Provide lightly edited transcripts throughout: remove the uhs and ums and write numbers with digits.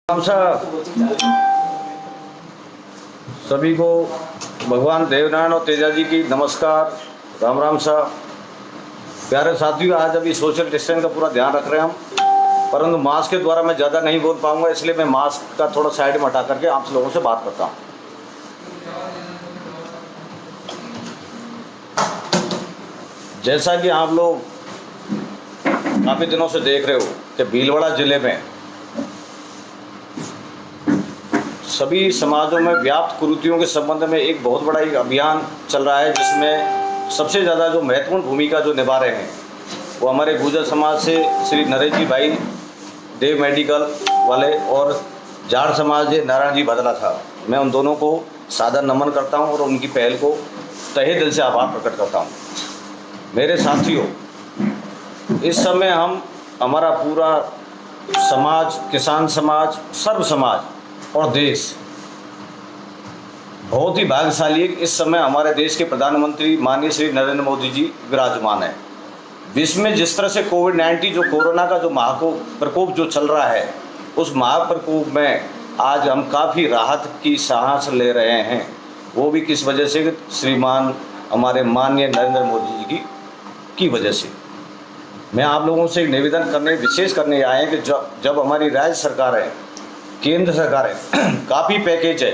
राम साहब, सभी को भगवान देवनारायण और तेजा जी की नमस्कार। राम राम साहब। प्यारे साथियों, आज अभी सोशल डिस्टेंस का पूरा ध्यान रख रहे हैं हम, परंतु मास्क के द्वारा मैं ज़्यादा नहीं बोल पाऊंगा, इसलिए मैं मास्क का थोड़ा साइड में हटा करके आप लोगों से बात करता हूँ। जैसा कि आप लोग काफ़ी दिनों से देख रहे हो कि भीलवाड़ा जिले में सभी समाजों में व्याप्त कुरीतियों के संबंध में एक बहुत बड़ा एक अभियान चल रहा है, जिसमें सबसे ज़्यादा जो महत्वपूर्ण भूमिका जो निभा रहे हैं वो हमारे गुर्जर समाज से श्री नरेश जी भाई देव मेडिकल वाले और जाट समाज से नारायण जी बदला साहब। मैं उन दोनों को सादर नमन करता हूं और उनकी पहल को तहे दिल से आभार प्रकट करता हूं। मेरे साथियों, इस समय हमारा पूरा समाज, किसान समाज, सर्व समाज और देश बहुत ही भाग्यशाली है। इस समय हमारे देश के प्रधानमंत्री माननीय श्री नरेंद्र मोदी जी विराजमान है। विश्व में जिस तरह से कोविड-19 जो कोरोना का जो प्रकोप जो चल रहा है, उस महाप्रकोप में आज हम काफ़ी राहत की सांस ले रहे हैं। वो भी किस वजह से? श्रीमान हमारे माननीय नरेंद्र मोदी जी की वजह से। मैं आप लोगों से एक निवेदन विशेष करने आए हैं कि जब हमारी राज्य सरकार है, केंद्र सरकार है, काफ़ी पैकेज है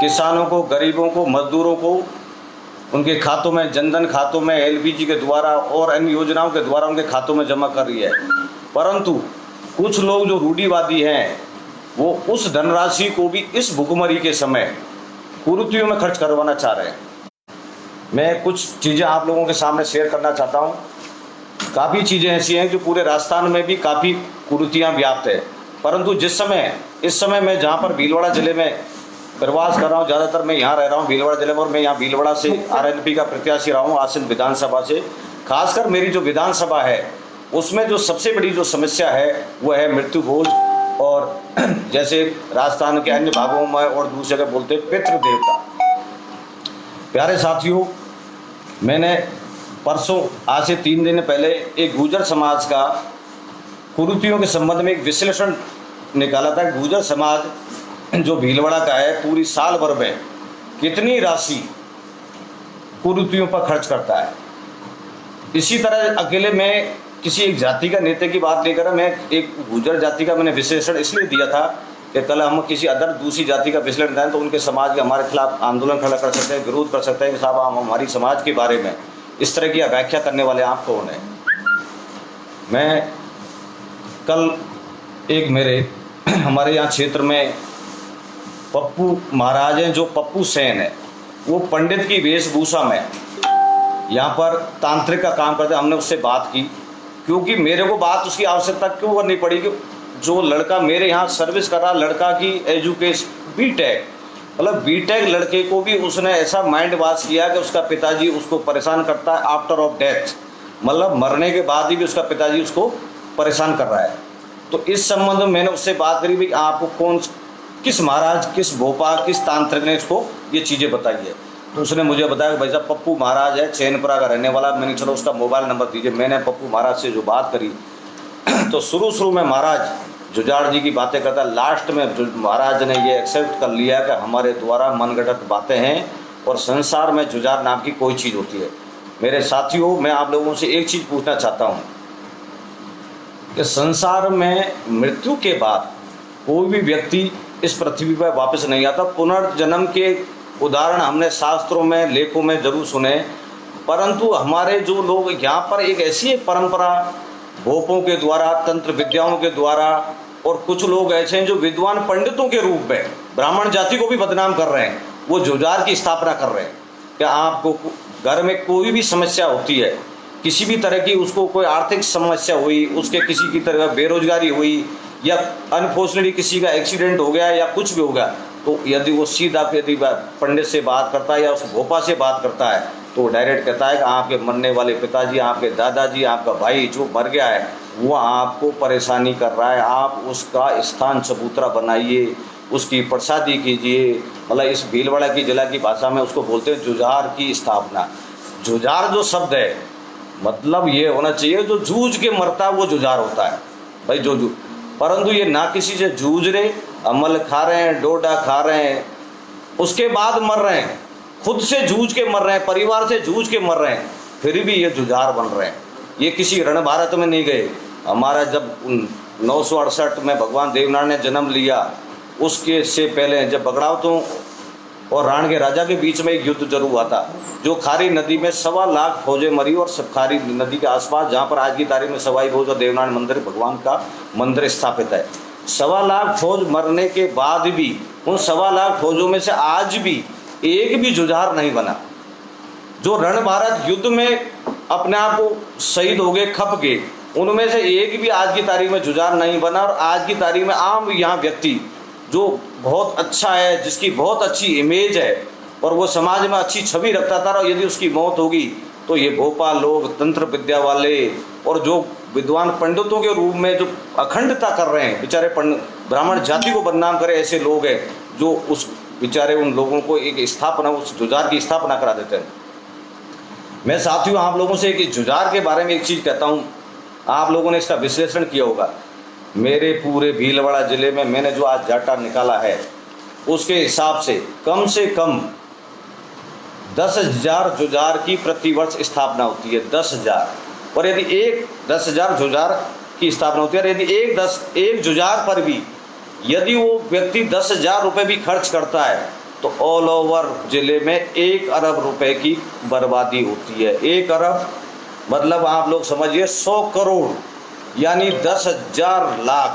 किसानों को, गरीबों को, मजदूरों को, उनके खातों में, जनधन खातों में, एलपीजी के द्वारा और अन्य योजनाओं के द्वारा उनके खातों में जमा कर रही है, परंतु कुछ लोग जो रूढ़िवादी हैं वो उस धनराशि को भी इस भुखमरी के समय कुरीतियों में खर्च करवाना चाह रहे हैं। मैं कुछ चीज़ें आप लोगों के सामने शेयर करना चाहता हूँ। काफ़ी चीज़ें ऐसी हैं जो पूरे राजस्थान में भी काफ़ी कुरीतियाँ व्याप्त है, परंतु इस समय मैं जहाँ पर भीलवाड़ा जिले में प्रवास कर रहा हूँ, ज़्यादातर मैं यहाँ रह रहा हूँ भीलवाड़ा जिले में, और मैं यहाँ भीलवाड़ा से आरएनपी का प्रत्याशी रहा हूँ आसीन विधानसभा से। खासकर मेरी जो विधानसभा है उसमें जो सबसे बड़ी जो समस्या है वो है मृत्यु भोज, और जैसे राजस्थान के अन्य भागों में और दूसरी जगह बोलते हैं पितृ देवता। प्यारे साथियों, मैंने परसों आज से 3 दिन पहले एक गुर्जर समाज का कुरीतियों के संबंध में एक विश्लेषण निकाला था। गुर्जर समाज जो भीलवाड़ा का है पूरी साल भर में कितनी राशि कुरीतियों पर खर्च करता है। इसी तरह अकेले मैं किसी एक जाति का नेता की बात नहीं कर रहा, मैं एक गुर्जर जाति का मैंने विश्लेषण इसलिए दिया था कि कल हम किसी दूसरी जाति का विश्लेषण दें तो उनके समाज के हमारे खिलाफ आंदोलन खड़ा कर सकते हैं, विरोध कर सकते हैं कि साहब हम हमारी समाज के बारे में इस तरह की व्याख्या करने वाले आप कौन हैं। मैं कल एक हमारे यहाँ क्षेत्र में पप्पू महाराज हैं, जो पप्पू सेन है, वो पंडित की वेशभूषा में यहाँ पर तांत्रिक का काम करते हैं। हमने उससे बात की, क्योंकि मेरे को बात उसकी आवश्यकता क्यों करनी पड़ी कि जो लड़का मेरे यहाँ सर्विस कर रहा, लड़का की एजुकेशन बीटेक, मतलब बीटेक लड़के को भी उसने ऐसा माइंड वॉश किया कि उसका पिताजी उसको परेशान करता है आफ्टर ऑफ डेथ, मतलब मरने के बाद ही उसका पिताजी उसको परेशान कर रहा है। तो इस संबंध में मैंने उससे बात करी, भाई आपको किस महाराज, किस भोपा, किस तांत्रिक ने इसको ये चीज़ें बताई है। तो उसने मुझे बताया कि भाई साहब पप्पू महाराज है, चैनपुरा का रहने वाला। मैंने चलो उसका मोबाइल नंबर दीजिए। मैंने पप्पू महाराज से जो बात करी तो शुरू में महाराज जुजाड़ जी की बातें करता, लास्ट में महाराज ने ये एक्सेप्ट कर लिया कि हमारे द्वारा मनगढ़ंत बातें हैं और संसार में जुजाड़ नाम की कोई चीज़ होती है। मेरे साथियों, मैं आप लोगों से एक चीज़ पूछना चाहता हूँ कि संसार में मृत्यु के बाद कोई भी व्यक्ति इस पृथ्वी पर वापस नहीं आता। पुनर्जन्म के उदाहरण हमने शास्त्रों में, लेखों में जरूर सुने, परंतु हमारे जो लोग यहाँ पर एक ऐसी परंपरा भोपों के द्वारा, तंत्र विद्याओं के द्वारा, और कुछ लोग ऐसे हैं जो विद्वान पंडितों के रूप में ब्राह्मण जाति को भी बदनाम कर रहे हैं, वो जुजार की स्थापना कर रहे हैं कि आपको घर में कोई भी समस्या होती है, किसी भी तरह की, उसको कोई आर्थिक समस्या हुई, उसके किसी की तरह बेरोजगारी हुई, या अनफॉर्चुनेटली किसी का एक्सीडेंट हो गया या कुछ भी हो गया, तो यदि वो सीधा पंडित से बात करता है या उस भोपा से बात करता है तो वो डायरेक्ट कहता है कि आपके मरने वाले पिताजी, आपके दादाजी, आपका भाई जो मर गया है वो आपको परेशानी कर रहा है, आप उसका स्थान चबूतरा बनाइए, उसकी प्रसादी कीजिए। मतलब इस भीलवाड़ा की जिला की भाषा में उसको बोलते हैं जुझार की स्थापना। जुझार जो शब्द है मतलब ये होना चाहिए जो जूझ के मरता है वो जुझार होता है। भाई जो परंतु ये ना किसी से जूझ रहे, अमल खा रहे हैं, डोडा खा रहे हैं, उसके बाद मर रहे हैं, खुद से जूझ के मर रहे हैं, परिवार से जूझ के मर रहे हैं, फिर भी ये जुझार बन रहे हैं। ये किसी रण भारत में नहीं गए। हमारा जब 968 में भगवान देवनारायण ने जन्म लिया, उसके से पहले जब बगड़ावतों और राण के राजा के बीच में एक युद्ध जरूर हुआ था, जो खारी नदी में 1.25 लाख फौजें मरी, और सब खारी नदी के आसपास जहाँ पर आज की तारीख में सवाई भोज और देवनारायण मंदिर भगवान का मंदिर स्थापित है, 1.25 लाख फौज मरने के बाद भी उन 1.25 लाख फौजों में से आज भी एक भी जुझार नहीं बना। जो रण भारत युद्ध में अपने आप को शहीद हो गए, खप गए, उनमें से एक भी आज की तारीख में जुझार नहीं बना। और आज की तारीख में आम यहाँ व्यक्ति जो बहुत अच्छा है, जिसकी बहुत अच्छी इमेज है और वो समाज में अच्छी छवि रखता था, और यदि उसकी मौत होगी तो ये भोपाल लोग, तंत्र विद्या वाले और जो विद्वान पंडितों के रूप में जो अखंडता कर रहे हैं, बेचारे ब्राह्मण जाति को बदनाम करे ऐसे लोग हैं, जो उस बेचारे उन लोगों को एक स्थापना, उस जुझार की स्थापना करा देते हैं। मैं साथियों आप लोगों से एक जुझार के बारे में एक चीज़ कहता हूँ, आप लोगों ने इसका विश्लेषण किया होगा। मेरे पूरे भीलवाड़ा जिले में मैंने जो आज डाटा निकाला है, उसके हिसाब से कम 10,000 जुझार की प्रतिवर्ष स्थापना होती है, 10,000। और यदि 10,000 जुझार की स्थापना होती है, और यदि एक जुझार पर भी यदि वो व्यक्ति 10,000 रुपये भी खर्च करता है, तो ऑल ओवर जिले में 1 अरब रुपए की बर्बादी होती है। 1 अरब मतलब आप लोग समझिए 100 करोड़, यानी 10,000 लाख।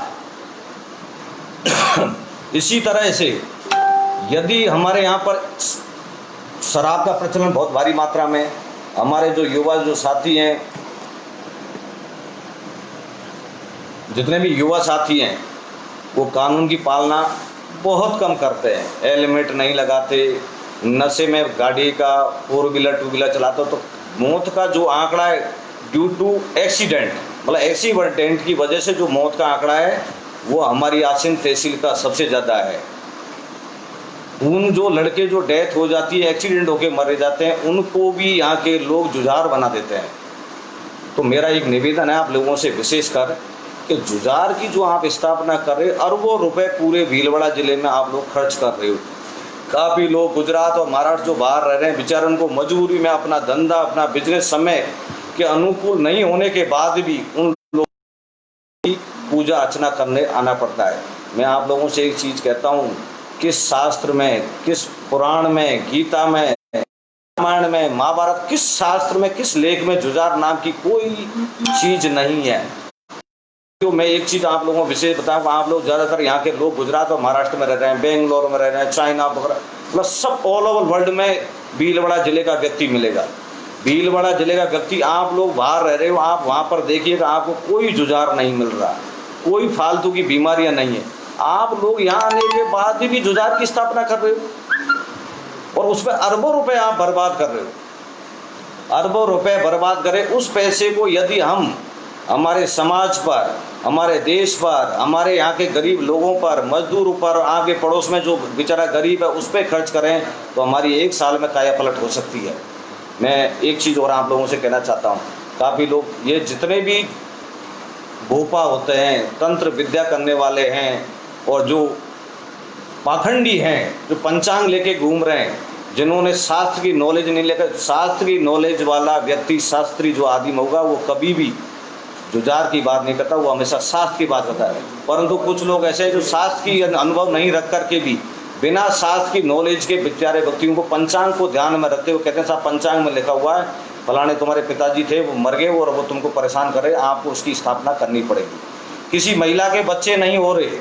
इसी तरह से यदि हमारे यहाँ पर शराब का प्रचलन बहुत भारी मात्रा में, हमारे जो युवा जो साथी हैं, जितने भी युवा साथी हैं, वो कानून की पालना बहुत कम करते हैं, हेलमेट नहीं लगाते, नशे में गाड़ी का 4 व्हीलर 2 व्हीलर चलाते, तो मौत का जो आंकड़ा है ड्यू टू एक्सीडेंट, मतलब एक्सीडेंट की वजह से जो मौत का आंकड़ा है वो हमारी आसिन तहसील का सबसे ज़्यादा है। उन जो लड़के जो डेथ हो जाती है, एक्सीडेंट होके मरे जाते हैं, उनको भी यहाँ के लोग जुझार बना देते हैं। तो मेरा एक निवेदन है आप लोगों से विशेषकर कि जुझार की जो आप स्थापना कर रहे हो, अरबों रुपए पूरे भीलवाड़ा जिले में आप लोग खर्च कर रहे हो। काफ़ी लोग गुजरात और महाराष्ट्र जो बाहर रह रहे हैं, बेचारे उनको मजबूरी में अपना धंधा, अपना बिजनेस समय के अनुकूल नहीं होने के बाद भी उन लोगों की पूजा अर्चना करने आना पड़ता है। मैं आप लोगों से एक चीज़ कहता हूँ, किस शास्त्र में, किस पुराण में, गीता में, रामायण में, महाभारत, किस शास्त्र में, किस लेख में जुझार नाम की कोई चीज़ नहीं है। तो मैं एक चीज़ आप लोगों को विशेष बताऊँ, आप लोग ज़्यादातर यहाँ के लोग गुजरात और महाराष्ट्र में रह रहे हैं, बेंगलोर में रह रहे हैं, चाइना वगैरह, मतलब सब ऑल ओवर वर्ल्ड में भीलवाड़ा जिले का व्यक्ति मिलेगा। भीलवाड़ा जिले का व्यक्ति, आप लोग बाहर रह रहे हो, आप वहाँ पर देखिएगा आपको कोई जुझार नहीं मिल रहा, कोई फालतू की बीमारियाँ नहीं है। आप लोग यहाँ आने के बाद भी जुझार की स्थापना कर रहे हो और उस पर अरबों रुपए आप बर्बाद कर रहे हो। अरबों रुपए बर्बाद करें, उस पैसे को यदि हम हमारे समाज पर, हमारे देश पर, हमारे यहाँ के गरीब लोगों पर, मजदूर पर, आगे पड़ोस में जो बेचारा गरीब है उस पर खर्च करें, तो हमारी 1 साल में काया पलट हो सकती है। मैं एक चीज़ और आप लोगों से कहना चाहता हूँ, काफ़ी लोग ये जितने भी भोपा होते हैं, तंत्र विद्या करने वाले हैं और जो पाखंडी हैं, जो पंचांग लेके घूम रहे हैं, जिन्होंने शास्त्र की नॉलेज नहीं लेकर, शास्त्र की नॉलेज वाला व्यक्ति, शास्त्री जो आदिम होगा, वो कभी भी जुझार की बात नहीं करता, वो हमेशा शास्त्र की बात करता है। परंतु कुछ लोग ऐसे हैं जो शास्त्र की अनुभव नहीं रख करके भी बिना शास्त्र की नॉलेज के बेचारे व्यक्तियों को पंचांग को ध्यान में रखते हुए कहते हैं साहब पंचांग में लिखा हुआ है फलाने तुम्हारे पिताजी थे, वो मर गए और वो तुमको परेशान कर रहे, आपको उसकी स्थापना करनी पड़ेगी। किसी महिला के बच्चे नहीं हो रहे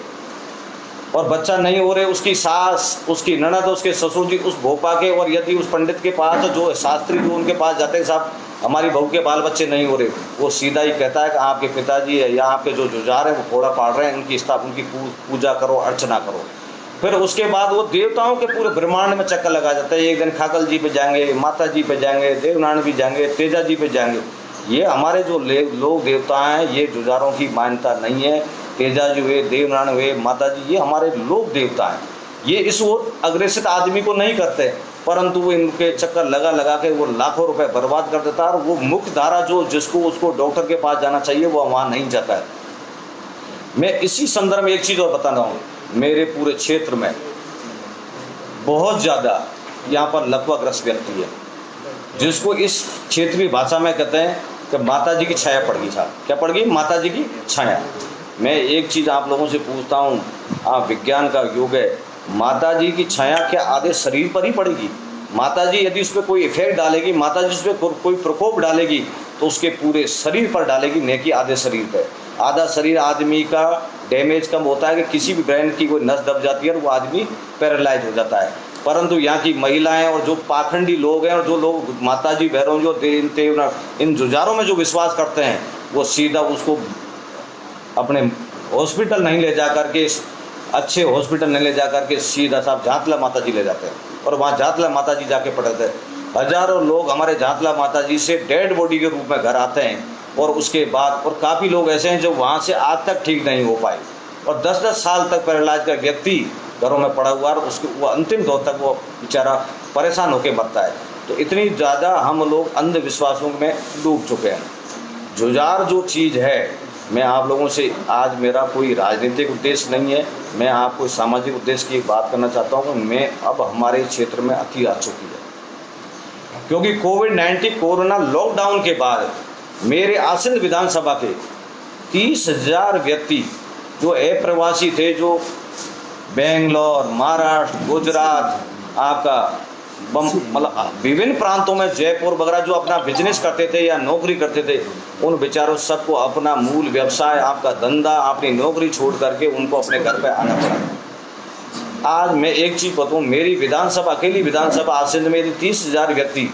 और बच्चा नहीं हो रहे, उसकी सास, उसकी ननद, उसके ससुर जी उस भोपा के, और यदि उस पंडित के पास जो शास्त्री जो उनके पास जाते हैं, साहब हमारी बहू के बाल बच्चे नहीं हो रहे, वो सीधा ही कहता है कि आपके पिताजी है या आपके जो जुझार है वो फोड़ा पाड़ रहे हैं, उनकी उनकी पूजा करो, अर्चना करो। फिर उसके बाद वो देवताओं के पूरे ब्रह्मांड में चक्कर लगा जाता है। एक दिन खाकल जी पे जाएंगे, माता जी पे जाएंगे, देवनारायण भी जाएंगे, तेजा जी पे जाएंगे। ये हमारे जो लोग देवता हैं, ये जुझारों की मान्यता नहीं है। तेजा जी हुए, देवनारायण हुए, माता जी, ये हमारे लोक देवता हैं। ये इस ओर अग्रेसित आदमी को नहीं करते, परंतु वो इनके चक्कर लगा लगा के वो लाखों रुपए बर्बाद कर देता है। और वो मुख्य धारा जो जिसको उसको डॉक्टर के पास जाना चाहिए वो वहाँ नहीं जाता है। मैं इसी संदर्भ में एक चीज़ और बताना हूँ, मेरे पूरे क्षेत्र में बहुत ज़्यादा यहाँ पर लकवाग्रस्त व्यक्ति है, जिसको इस क्षेत्रीय भाषा में कहते हैं कि माता जी की छाया पड़ गई। साहब क्या पड़ गई? माता जी की छाया। मैं एक चीज़ आप लोगों से पूछता हूँ, आप विज्ञान का युग है, माता जी की छाया क्या आधे शरीर पर ही पड़ेगी? माता जी यदि उस पर कोई इफेक्ट डालेगी, माता जी उस पर कोई प्रकोप डालेगी तो उसके पूरे शरीर पर डालेगी, न कि आधे शरीर पर। आधा शरीर आदमी का डैमेज कम होता है कि किसी भी ब्रेन की कोई नस दब जाती है और वो आदमी पैरालाइज हो जाता है। परंतु यहाँ की महिलाएं और जो पाखंडी लोग हैं और जो लोग माता जी भैरव जो इन जुझारों में जो विश्वास करते हैं, वो सीधा उसको अपने हॉस्पिटल नहीं ले जा करके, अच्छे हॉस्पिटल नहीं ले जा करके सीधा साहब झातला माता जी ले जाते हैं और वहाँ झातला माता जी जाके पड़ते हैं। हजारों लोग हमारे झातला माता जी से डेड बॉडी के रूप में घर आते हैं और उसके बाद और काफ़ी लोग ऐसे हैं जो वहाँ से आज तक ठीक नहीं हो पाए और 10-10 साल तक पैरालाइज का व्यक्ति घरों में पड़ा हुआ और उसके वो अंतिम दौर तक वो बेचारा परेशान होकर मरता है। तो इतनी ज़्यादा हम लोग अंधविश्वासों में डूब चुके हैं। जुझार जो चीज़ है, मैं आप लोगों से आज मेरा कोई राजनीतिक उद्देश्य नहीं है, मैं आपको सामाजिक उद्देश्य की बात करना चाहता हूँ। मैं अब हमारे क्षेत्र में अति आ चुकी है, क्योंकि कोविड-19 कोरोना लॉकडाउन के बाद मेरे आसन्न विधानसभा के 30,000 व्यक्ति जो अप्रवासी थे, जो बेंगलोर, महाराष्ट्र, गुजरात, आपका मतलब विभिन्न प्रांतों में जयपुर वगैरह जो अपना बिजनेस करते थे या नौकरी करते थे, उन बेचारों सबको अपना मूल व्यवसाय, आपका धंधा, अपनी नौकरी छोड़ करके उनको अपने घर पे आना पड़ा। आज मैं एक चीज़ बताऊँ, मेरी विधानसभा, अकेली विधानसभा आसन्न में यदि 30,000 व्यक्ति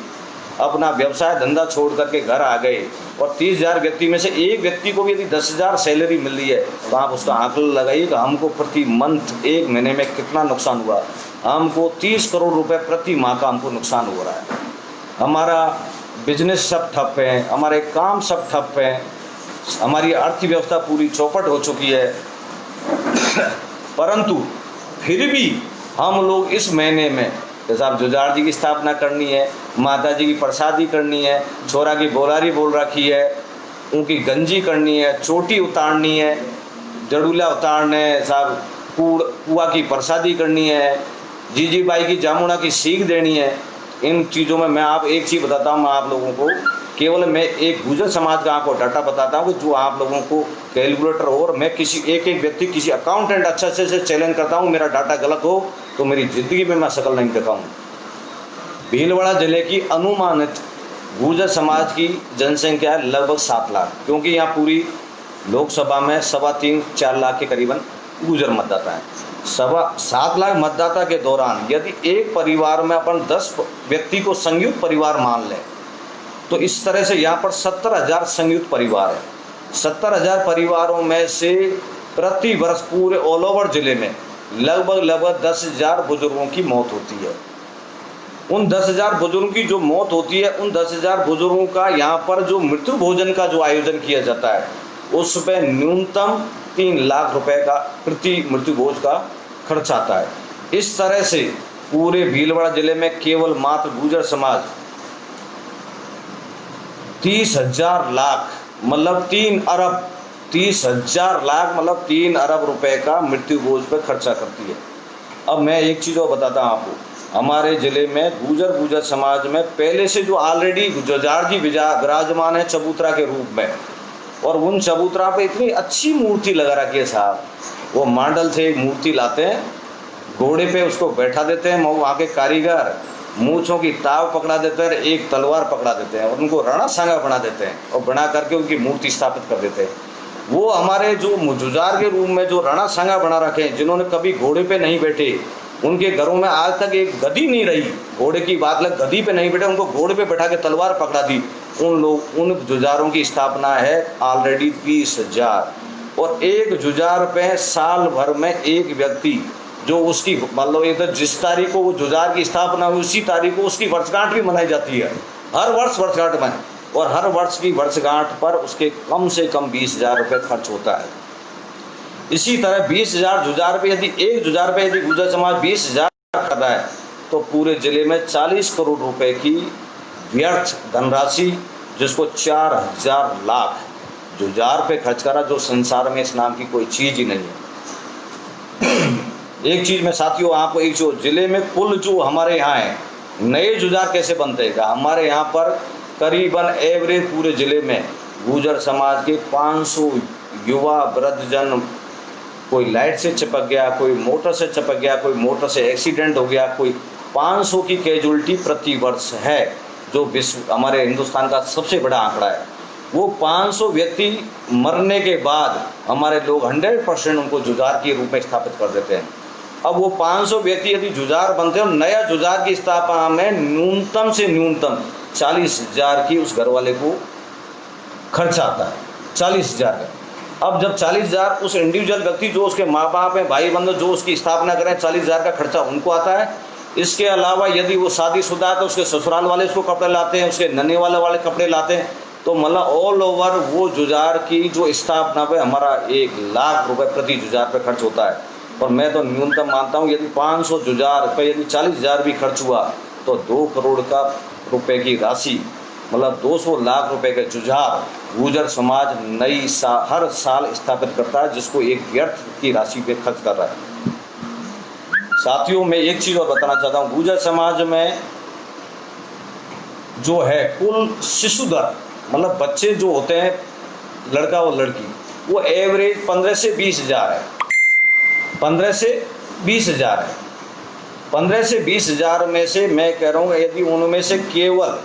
अपना व्यवसाय धंधा छोड़ करके घर आ गए और 30,000 व्यक्ति में से एक व्यक्ति को भी यदि 10,000 सैलरी मिल रही है, तो आप उसका आंकलन लगाइए कि हमको प्रति मंथ एक महीने में कितना नुकसान हुआ। हमको 30 करोड़ रुपए प्रति माह का हमको नुकसान हो रहा है। हमारा बिजनेस सब ठप है, हमारे काम सब ठप हैं, हमारी अर्थव्यवस्था पूरी चौपट हो चुकी है। परंतु फिर भी हम लोग इस महीने में जैसा जुझार जी की स्थापना करनी है, माता जी की प्रसादी करनी है, छोरा की बोलारी बोल रखी है, उनकी गंजी करनी है, चोटी उतारनी है, जड़ूला उतारना है, साहब कुआ की प्रसादी करनी है, जीजी बाई की जामुना की सीख देनी है। इन चीज़ों में मैं आप एक चीज़ बताता हूँ, मैं आप लोगों को केवल मैं एक गुर्जर समाज का आपको डाटा बताता हूँ कि जो आप लोगों को कैलकुलेटर हो, और मैं किसी एक व्यक्ति, किसी अकाउंटेंट अच्छा से चैलेंज करता हूँ, मेरा डाटा गलत हो तो मेरी ज़िंदगी में मैं शकल नहीं दिखाऊँ। भीलवाड़ा जिले की अनुमानित गुर्जर समाज की जनसंख्या है लगभग 7 लाख, क्योंकि यहाँ पूरी लोकसभा में 3.25-4 लाख के करीबन गुर्जर मतदाता हैं। 7 लाख मतदाता के दौरान यदि एक परिवार में अपन 10 व्यक्ति को संयुक्त परिवार मान लें, तो इस तरह से यहाँ पर 70,000 संयुक्त परिवार है। 70,000 परिवारों में से प्रति वर्ष पूरे ऑल ओवर जिले में लगभग 10,000 बुजुर्गों की मौत होती है। उन 10,000 बुजुर्गों की जो मौत होती है, उन 10,000 बुजुर्गों का यहाँ पर जो मृत्यु भोजन का जो आयोजन किया जाता है, उस पर न्यूनतम 3 लाख रुपए का प्रति मृत्यु भोज का खर्च आता है। इस तरह से पूरे भीलवाड़ा जिले में केवल मात्र गुर्जर समाज 30,000 लाख मतलब 3 अरब 30,000 लाख मतलब 3 अरब रुपए का मृत्यु भोज पर खर्चा करती है। अब मैं एक चीज़ और बताता हूँ आपको, हमारे ज़िले में गुर्जर समाज में पहले से जो ऑलरेडी जुझार जी विराजमान है चबूतरा के रूप में, और उन चबूतरा पे इतनी अच्छी मूर्ति लगा रखी है साहब। वो मॉडल से एक मूर्ति लाते हैं, घोड़े पे उसको बैठा देते हैं, वहाँ के कारीगर मूँछों की ताव पकड़ा देते हैं, एक तलवार पकड़ा देते हैं और उनको राणा सांगा बना देते हैं और बना करके उनकी मूर्ति स्थापित कर देते हैं। वो हमारे जो जुझार के रूप में जो राणा सांगा बना रखे हैं, जिन्होंने कभी घोड़े पे नहीं बैठे, उनके घरों में आज तक एक गद्दी नहीं रही, घोड़े की बात लग, गद्दी पे नहीं बैठे, उनको घोड़े पे बैठा के तलवार पकड़ा दी। उन जुझारों की स्थापना है ऑलरेडी 20,000, और एक जुझार पे साल भर में एक व्यक्ति जो उसकी मतलब इधर जिस तारीख को वो जुझार की स्थापना हुई उसी तारीख को उसकी वर्षगांठ भी मनाई जाती है, हर वर्ष वर्षगांठ में, और हर वर्ष की वर्षगांठ पर उसके कम से कम 20,000 रुपये खर्च होता है। इसी तरह 20,000 जुझार पे यदि एक जुझार पे यदि गुर्जर समाज 20,000 कर रहा है, तो पूरे जिले में 40 करोड़ रुपए की व्यर्थ धनराशि, जिसको 4,000 लाख जुजार पे खर्च करा, जो संसार में इस नाम की कोई चीज़ ही नहीं है। एक चीज़ में साथियों आपको एक जो जिले में कुल जो हमारे यहाँ है नए जुजार कैसे बनते हैं, हमारे यहाँ पर करीबन एवरेज पूरे ज़िले में गुर्जर समाज के 500 युवा वृद्धजन, कोई लाइट से चिपक गया, कोई मोटर से चिपक गया, कोई मोटर से एक्सीडेंट हो गया, कोई 500 की कैजुअलिटी प्रति वर्ष है, जो विश्व हमारे हिंदुस्तान का सबसे बड़ा आंकड़ा है। वो 500 व्यक्ति मरने के बाद हमारे लोग 100% उनको जुजार के रूप में स्थापित कर देते हैं। अब वो 500 व्यक्ति यदि जुजार बनते हैं और नया जुजार की स्थापना में न्यूनतम से न्यूनतम 40,000 की उस घर वाले को खर्च आता है, 40,000 का। अब जब 40,000 उस इंडिविजुअल व्यक्ति जो उसके माँ बाप हैं, भाई बंधु जो उसकी स्थापना करें, 40,000 का खर्चा उनको आता है। इसके अलावा यदि वो शादीशुदा है तो उसके ससुराल वाले उसको कपड़े लाते हैं, उसके नन्हे वाले कपड़े लाते हैं। तो मतलब ऑल ओवर वो जुजार की जो स्थापना पे हमारा 1 लाख रुपए प्रति जुजार पे खर्च होता है। और मैं तो न्यूनतम मानता हूँ यदि 500 जुजार पे यदि 40,000 भी खर्च हुआ तो 2 करोड़ का रुपए की राशि, मतलब 200 लाख रुपए का जुजार गुर्जर समाज हर साल स्थापित करता है, जिसको एक व्यर्थ की राशि पे खर्च कर रहा है। साथियों मैं एक चीज़ और बताना चाहता हूँ, गुर्जर समाज में जो है कुल शिशु दर, मतलब बच्चे जो होते हैं लड़का और लड़की, वो एवरेज 15 से 20,000 है। 15 से 20,000 है। 15 से 20,000 में से मैं कह रहा हूँ यदि उनमें से केवल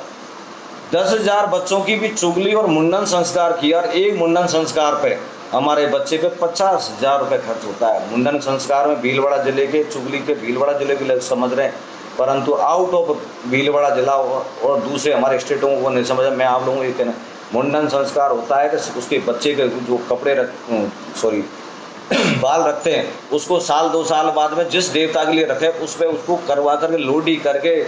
10,000 बच्चों की भी चुगली और मुंडन संस्कार किया, और एक मुंडन संस्कार पे हमारे बच्चे पे 50,000 रुपये खर्च होता है। मुंडन संस्कार में भीलवाड़ा जिले के, चुगली के भीलवाड़ा जिले के लोग समझ रहे हैं, परंतु आउट ऑफ भीलवाड़ा जिला और दूसरे हमारे स्टेटों को नहीं समझा। मैं आप लोगों को ये कहना, मुंडन संस्कार होता है कि उसके बच्चे के जो कपड़े बाल रखते हैं उसको साल 2 साल बाद में जिस देवता के लिए रखे उस पर उसको करवा करके लोडी करके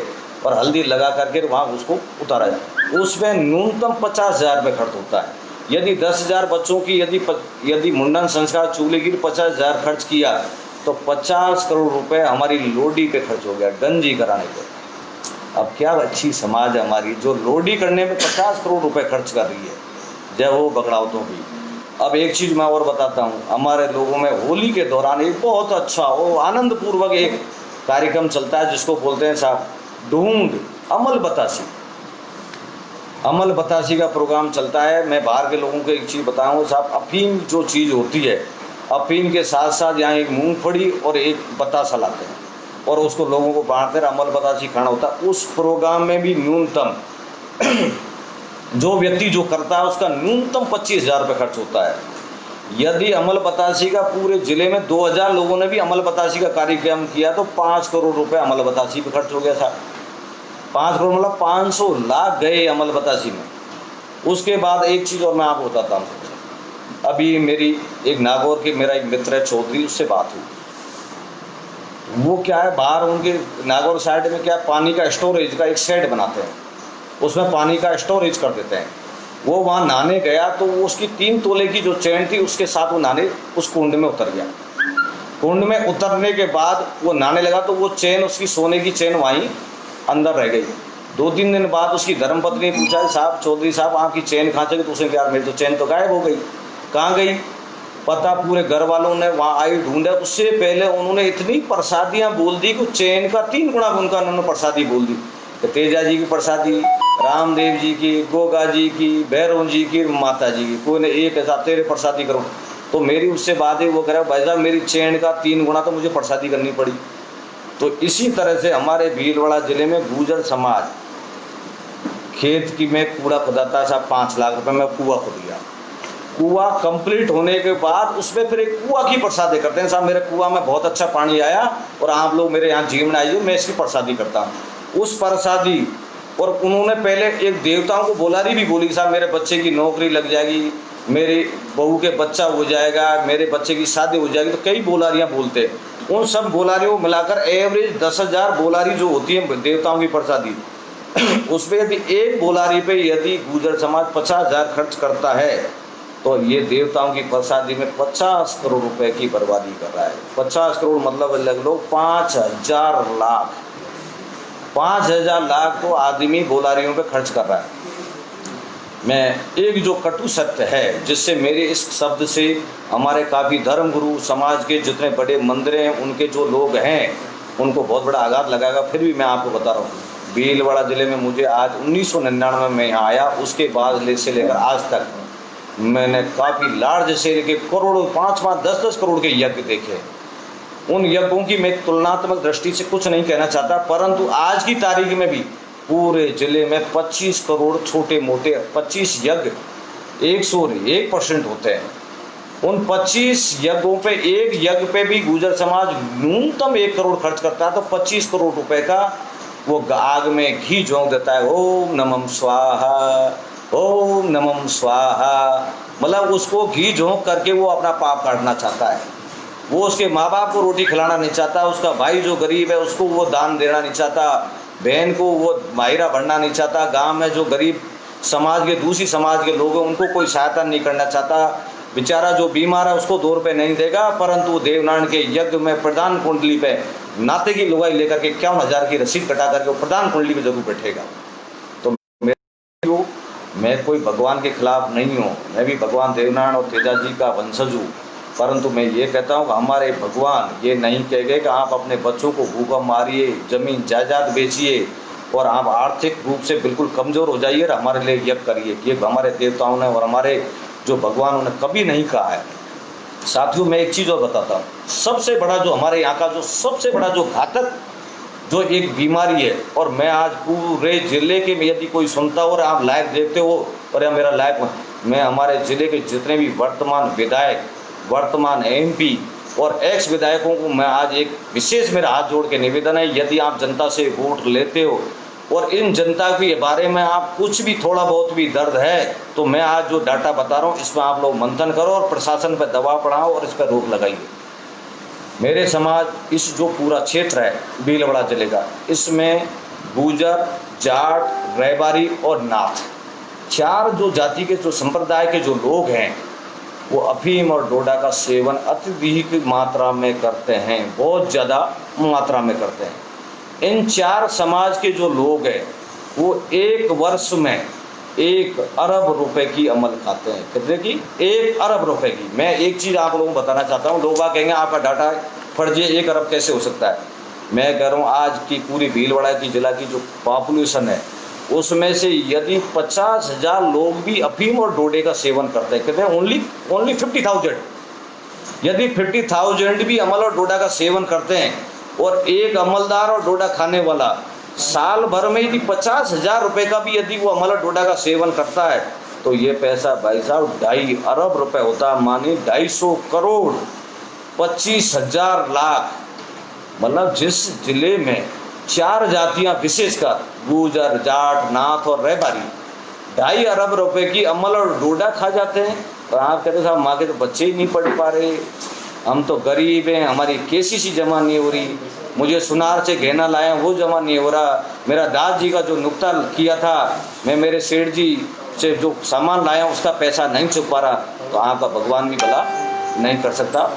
और हल्दी लगा करके वहाँ उसको उतारा जाए। उसमें न्यूनतम 50,000 रुपये खर्च होता है। यदि 10,000 बच्चों की यदि मुंडन संस्कार चूल्हे की 50,000 खर्च किया तो 50 करोड़ रुपए हमारी लोडी पे खर्च हो गया, गंजी कराने पे। अब क्या अच्छी समाज है हमारी जो लोडी करने में 50 करोड़ रुपए खर्च कर रही है, जय हो बगड़ावतों की। अब एक चीज़ मैं और बताता हूँ, हमारे लोगों में होली के दौरान एक बहुत अच्छा वो आनंद पूर्वक एक कार्यक्रम चलता है जिसको बोलते हैं साहब ढूंढ अमल बतासी। अमल बतासी का प्रोग्राम चलता है। मैं बाहर के लोगों को एक चीज़ बताऊँ साहब, अफीम जो चीज़ होती है, अफीम के साथ साथ यहाँ एक मूंगफली और एक बतासा लाते हैं और उसको लोगों को बांटते हैं, अमल बतासी खाना होता है। उस प्रोग्राम में भी न्यूनतम जो व्यक्ति जो करता है उसका न्यूनतम 25,000 रुपये खर्च होता है। यदि अमल बतासी का पूरे ज़िले में 2,000 लोगों ने भी अमल बतासी का कार्यक्रम किया तो 5 करोड़ रुपए अमल बतासी पे खर्च हो गया था। 5 करोड़ मतलब 500 लाख गए अमल बतासी में। उसके बाद एक चीज़ और मैं आपको बताता हूँ, अभी मेरी एक नागौर के मेरा एक मित्र है चौधरी, उससे बात हुई। वो क्या है बाहर उनके नागौर साइड में क्या पानी का स्टोरेज का एक शेड बनाते हैं, उसमें पानी का स्टोरेज कर देते हैं। वो वहाँ नहाने गया तो उसकी 3 तोले की जो चेन थी उसके साथ वो नहाने उस कुंड में उतर गया। कुंड में उतरने के बाद वो नहाने लगा तो वो चेन, उसकी सोने की चेन वहीं अंदर रह गई। 2-3 दिन बाद उसकी धर्मपत्नी ने पूछा, साहब चौधरी साहब आपकी चेन कहाँ चली? तो उसने कहा मेरी तो चेन तो गायब हो गई। कहाँ गई पता, पूरे घर वालों ने वहाँ आई ढूंढा। उससे पहले उन्होंने इतनी प्रसादियाँ बोल दी कि चेन का 3 गुना उनका उन्होंने प्रसादी बोल दी। तेजा जी की प्रसादी, रामदेव जी की, गोगा जी की, भैरव जी की, माता जी की, कोई ने एक ऐसा तेरे प्रसादी करो। तो मेरी उससे बात है, वो कह रहा है भाई साहब मेरी चेन का 3 गुना तो मुझे प्रसादी करनी पड़ी। तो इसी तरह से हमारे भीलवाड़ा जिले में गुर्जर समाज खेत की में कूड़ा खुदाता है साहब, 5 लाख रुपए में कुआं खुद गया। कुआं कंप्लीट होने के बाद उसमें फिर एक कुआं की प्रसादी करते हैं, साहब मेरे कुआं में बहुत अच्छा पानी आया और आप लोग मेरे यहाँ जीवन आइए, मैं इसकी प्रसादी करता हूँ। उस प्रसादी और उन्होंने पहले एक देवताओं को बोलारी भी बोली, साहब मेरे बच्चे की नौकरी लग जाएगी, मेरी बहू के बच्चा हो जाएगा, मेरे बच्चे की शादी हो जाएगी। तो कई बोलारियाँ बोलते हैं। उन सब बोलारियों को मिलाकर एवरेज 10,000 बोलारी जो होती है देवताओं की प्रसादी, उस पर यदि एक बोलारी पे यदि गुर्जर समाज 50,000 खर्च करता है तो ये देवताओं की प्रसादी में 50 करोड़ रुपए की बर्बादी कर रहा है। 50 करोड़ मतलब लग लो 5,000 लाख। 5,000 लाख तो आदमी बोलारियों पे खर्च कर रहा है। मैं एक जो कटु सत्य है जिससे मेरे इस शब्द से हमारे काफ़ी धर्मगुरु समाज के जितने बड़े मंदिर हैं उनके जो लोग हैं उनको बहुत बड़ा आघात लगाएगा, फिर भी मैं आपको बता रहा हूँ भीलवाड़ा ज़िले में मुझे आज 1999 में यहाँ आया, उसके बाद से लेकर आज तक मैंने काफ़ी लार्ज से लेकर करोड़ों 5-5 10-10 करोड़ के यज्ञ देखे। उन यज्ञों की मैं तुलनात्मक दृष्टि से कुछ नहीं कहना चाहता, परंतु आज की तारीख में भी पूरे जिले में 25 करोड़ छोटे मोटे 25 यज्ञ 101% होते हैं। उन 25 यज्ञों पे एक यज्ञ पे भी गुर्जर समाज न्यूनतम 1 करोड़ खर्च करता है, तो 25 करोड़ रुपए का वो आग में घी झोंक देता है, ओम नमः स्वाहा, ओम नमः स्वाहा। मतलब उसको घी झोंक करके वो अपना पाप काटना चाहता है। वो उसके माँ बाप को रोटी खिलाना नहीं चाहता, उसका भाई जो गरीब है उसको वो दान देना नहीं चाहता, बहन को वो माहिरा बनना नहीं चाहता, गांव में जो गरीब समाज के दूसरी समाज के लोग हैं उनको कोई सहायता नहीं करना चाहता। बेचारा जो बीमार है उसको 2 रुपये नहीं देगा, परंतु देवनारायण के यज्ञ में प्रधान कुंडली पे नाते की लुगाई लेकर के 51,000 की रसीद कटा करके वो प्रधान कुंडली पे जरूर बैठेगा। तो मैं कोई भगवान के खिलाफ नहीं हूँ, मैं भी भगवान देवनारायण और तेजा जी का वंशज हूँ, परंतु मैं ये कहता हूँ कि हमारे भगवान ये नहीं कह गए कि आप अपने बच्चों को भूखा मारिए, जमीन जायदाद बेचिए और आप आर्थिक रूप से बिल्कुल कमज़ोर हो जाइए और हमारे लिए यज्ञ करिए। ये हमारे देवताओं ने और हमारे जो भगवानों ने कभी नहीं कहा है। साथियों, मैं एक चीज़ और बताता हूँ, सबसे बड़ा जो हमारे यहाँ का जो सबसे बड़ा जो घातक जो एक बीमारी है, और मैं आज पूरे ज़िले के में यदि कोई सुनता हो और आप लाइव देखते हो और या मेरा लाइव, मैं हमारे ज़िले के जितने भी वर्तमान विधायक, वर्तमान MP और एक्स विधायकों को मैं आज एक विशेष मेरा हाथ जोड़ के निवेदन है, यदि आप जनता से वोट लेते हो और इन जनता के बारे में आप कुछ भी थोड़ा बहुत भी दर्द है, तो मैं आज जो डाटा बता रहा हूँ इसमें आप लोग मंथन करो और प्रशासन पर दबाव बढ़ाओ और इस पर रोक लगाइए। मेरे समाज, इस जो पूरा क्षेत्र है भीलवाड़ा जिले का, इसमें गुर्जर, जाट, रैबारी और नाथ, 4 जो जाति के जो संप्रदाय के जो लोग हैं वो अफीम और डोडा का सेवन अत्यधिक मात्रा में करते हैं, बहुत ज़्यादा मात्रा में करते हैं। इन 4 समाज के जो लोग हैं वो एक वर्ष में 1 अरब रुपए की अमल खाते हैं। कितने की? 1 अरब रुपए की। मैं एक चीज़ आप लोगों को बताना चाहता हूँ, लोग कहेंगे आपका डाटा फर्जी, 1 अरब कैसे हो सकता है। मैं कह रहा हूँ आज की पूरी भीलवाड़ा की जिला की जो पॉपुलेशन है उसमें से यदि 50,000 लोग भी अफीम और डोडे का सेवन करते हैं, कहते हैं ओनली 50,000, यदि 50,000 भी अमल और डोडा का सेवन करते हैं और एक अमलदार और डोडा खाने वाला साल भर में यदि 50,000 रुपये का भी यदि वो अमल और डोडा का सेवन करता है, तो ये पैसा भाई साहब 2.5 अरब रुपए होता है, मानी 250 करोड़ 25,000 लाख। मतलब जिस जिले में 4 जातियां विशेषकर गुर्जर, जाट, नाथ और रैबारी 2.5 अरब रुपए की अमल और डोडा खा जाते हैं, और आप कहते साहब माँ के तो बच्चे ही नहीं पढ़ पा रहे, हम तो गरीब हैं, हमारी KCC जमा नहीं हो रही, मुझे सुनार से गहना लाए वो जमा नहीं हो रहा, मेरा दास जी का जो नुक्ता किया था मैं मेरे सेठ जी से जो सामान लाया उसका पैसा नहीं चुक पा रहा, तो आपका भगवान भी भला नहीं कर सकता।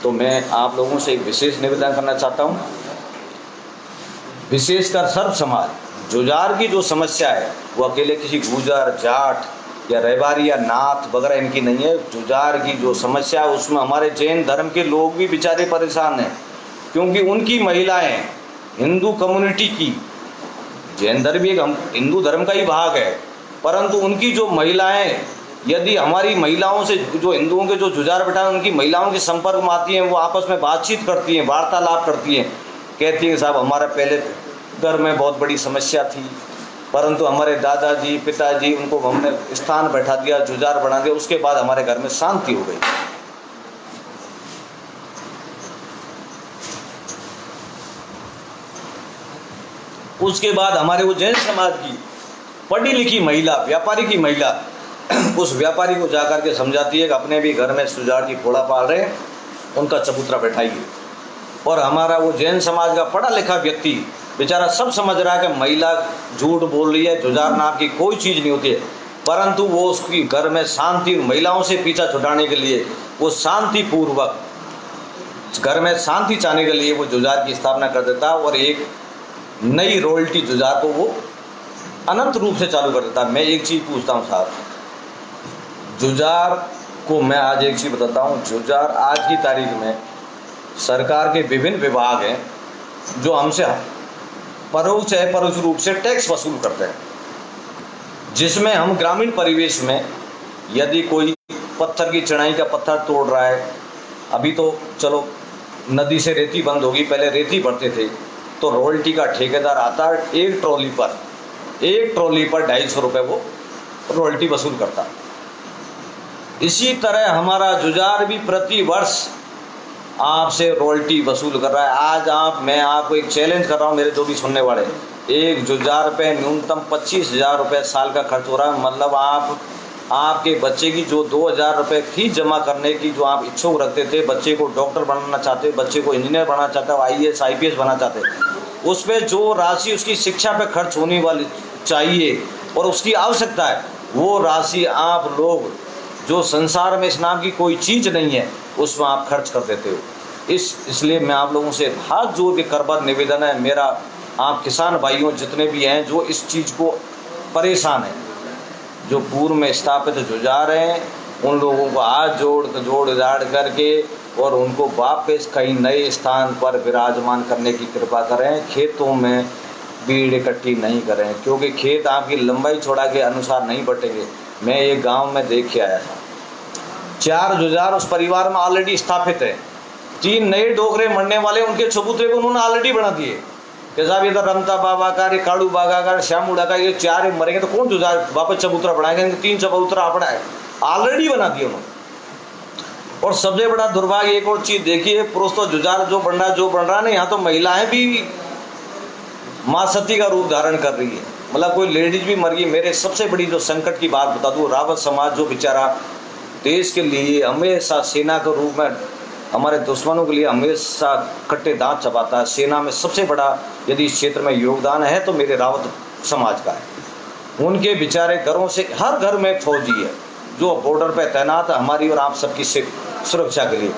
तो मैं आप लोगों से एक विशेष निवेदन करना चाहता हूँ, विशेषकर सर्व समाज, जुजार की जो समस्या है वो अकेले किसी गुर्जर, जाट या रैबारी या नाथ वगैरह इनकी नहीं है। जुजार की जो समस्या है उसमें हमारे जैन धर्म के लोग भी बेचारे परेशान हैं, क्योंकि उनकी महिलाएं हिंदू कम्युनिटी की, जैन धर्म भी एक हिंदू धर्म का ही भाग है, परंतु उनकी जो महिलाएं यदि हमारी महिलाओं से, जो हिंदुओं के जो जुजार बैठा है उनकी महिलाओं के संपर्क में आती हैं, वो आपस में बातचीत करती हैं, वार्तालाप करती हैं, कहती हैं साहब हमारा पहले घर में बहुत बड़ी समस्या थी, परंतु हमारे दादाजी पिताजी उनको हमने स्थान बैठा दिया, जुजार बना दिया, उसके बाद हमारे घर में शांति हो गई। उसके बाद हमारे वो जैन समाज की पढ़ी लिखी महिला, व्यापारी की महिला, उस व्यापारी को जाकर के समझाती है कि अपने भी घर में जुजार की फोड़ा पाल रहे हैं, उनका चबूतरा बैठाइए। और हमारा वो जैन समाज का पढ़ा लिखा व्यक्ति बेचारा सब समझ रहा है कि महिला झूठ बोल रही है, जुजार नाम की कोई चीज़ नहीं होती है, परंतु वो उसकी घर में शांति, महिलाओं से पीछा छुड़ाने के लिए वो शांतिपूर्वक घर में शांति चाहने के लिए वो जुजार की स्थापना कर देता और एक नई रॉयल्टी जुजार को वो अनंत रूप से चालू कर देता है। मैं एक चीज़ पूछता हूँ साहब, जुजार को मैं आज एक चीज़ बताता हूँ। जुजार आज की तारीख में सरकार के विभिन्न विभाग हैं जो हमसे परोक्ष या परोक्ष रूप से टैक्स वसूल करते हैं, जिसमें हम ग्रामीण परिवेश में यदि कोई पत्थर की चढ़ाई का पत्थर तोड़ रहा है, अभी तो चलो नदी से रेती बंद होगी, पहले रेती भरते थे, तो रॉयल्टी का ठेकेदार आता है, एक ट्रॉली पर 250 रुपये वो रॉयल्टी वसूल करता। इसी तरह हमारा जुजार भी प्रति वर्ष आपसे रॉयल्टी वसूल कर रहा है। आज मैं आपको एक चैलेंज कर रहा हूँ, मेरे जो भी सुनने वाले, एक जुजार पे न्यूनतम 25,000 रुपये साल का खर्च हो रहा है। मतलब आपके बच्चे की जो 2,000 रुपये फीस जमा करने की जो आप इच्छुक रखते थे, बच्चे को डॉक्टर बनाना चाहते, बच्चे को इंजीनियर बनाना चाहते, IAS IPS बनाना चाहते, उस पर जो राशि उसकी शिक्षा पे खर्च होने वाली चाहिए और उसकी आवश्यकता है, वो राशि आप लोग जो संसार में इस नाम की कोई चीज़ नहीं है उसमें आप खर्च कर देते हो। इसलिए मैं आप लोगों से हाथ जोड़ के करबद्ध निवेदन है मेरा, आप किसान भाइयों जितने भी हैं जो इस चीज़ को परेशान हैं, जो पूर्व में स्थापित जुझार हैं, उन लोगों को हाथ जोड़ करके और उनको वापस कहीं नए स्थान पर विराजमान करने की कृपा करें। खेतों में भीड़ इकट्ठी नहीं करें, क्योंकि खेत आपकी लंबाई चौड़ा के अनुसार नहीं बटेंगे। मैं एक गांव में देख के आया था, 4 जुझार उस परिवार में ऑलरेडी स्थापित है, 3 नए डोगरे मरने वाले, उनके चबूतरे को उन्होंने ऑलरेडी बना दिए कि साहब ये तो रमता बाबा का, ये काड़ू बागा का, श्याम उड़ा का, ये 4 मरेंगे तो कौन जुझार वापस चबूतरा बनाएंगे? 3 चबूतरा अपना है ऑलरेडी बना दिए उन्होंने। और सबसे बड़ा दुर्भाग्य एक और चीज़ देखिए, पुरुष तो जुझार जो बन रहा नहीं, यहाँ तो महिलाएं भी माँ सती का रूप धारण कर रही है, मतलब कोई लेडीज भी मर गई। मेरे सबसे बड़ी जो संकट की बात बता दूँ, रावत समाज जो बेचारा देश के लिए हमेशा सेना के रूप में हमारे दुश्मनों के लिए हमेशा कट्टे दांत चबाता है, सेना में सबसे बड़ा यदि इस क्षेत्र में योगदान है तो मेरे रावत समाज का है। उनके बेचारे घरों से, हर घर में फौजी है जो बॉर्डर पर तैनात है हमारी और आप सबकी सुरक्षा के लिए।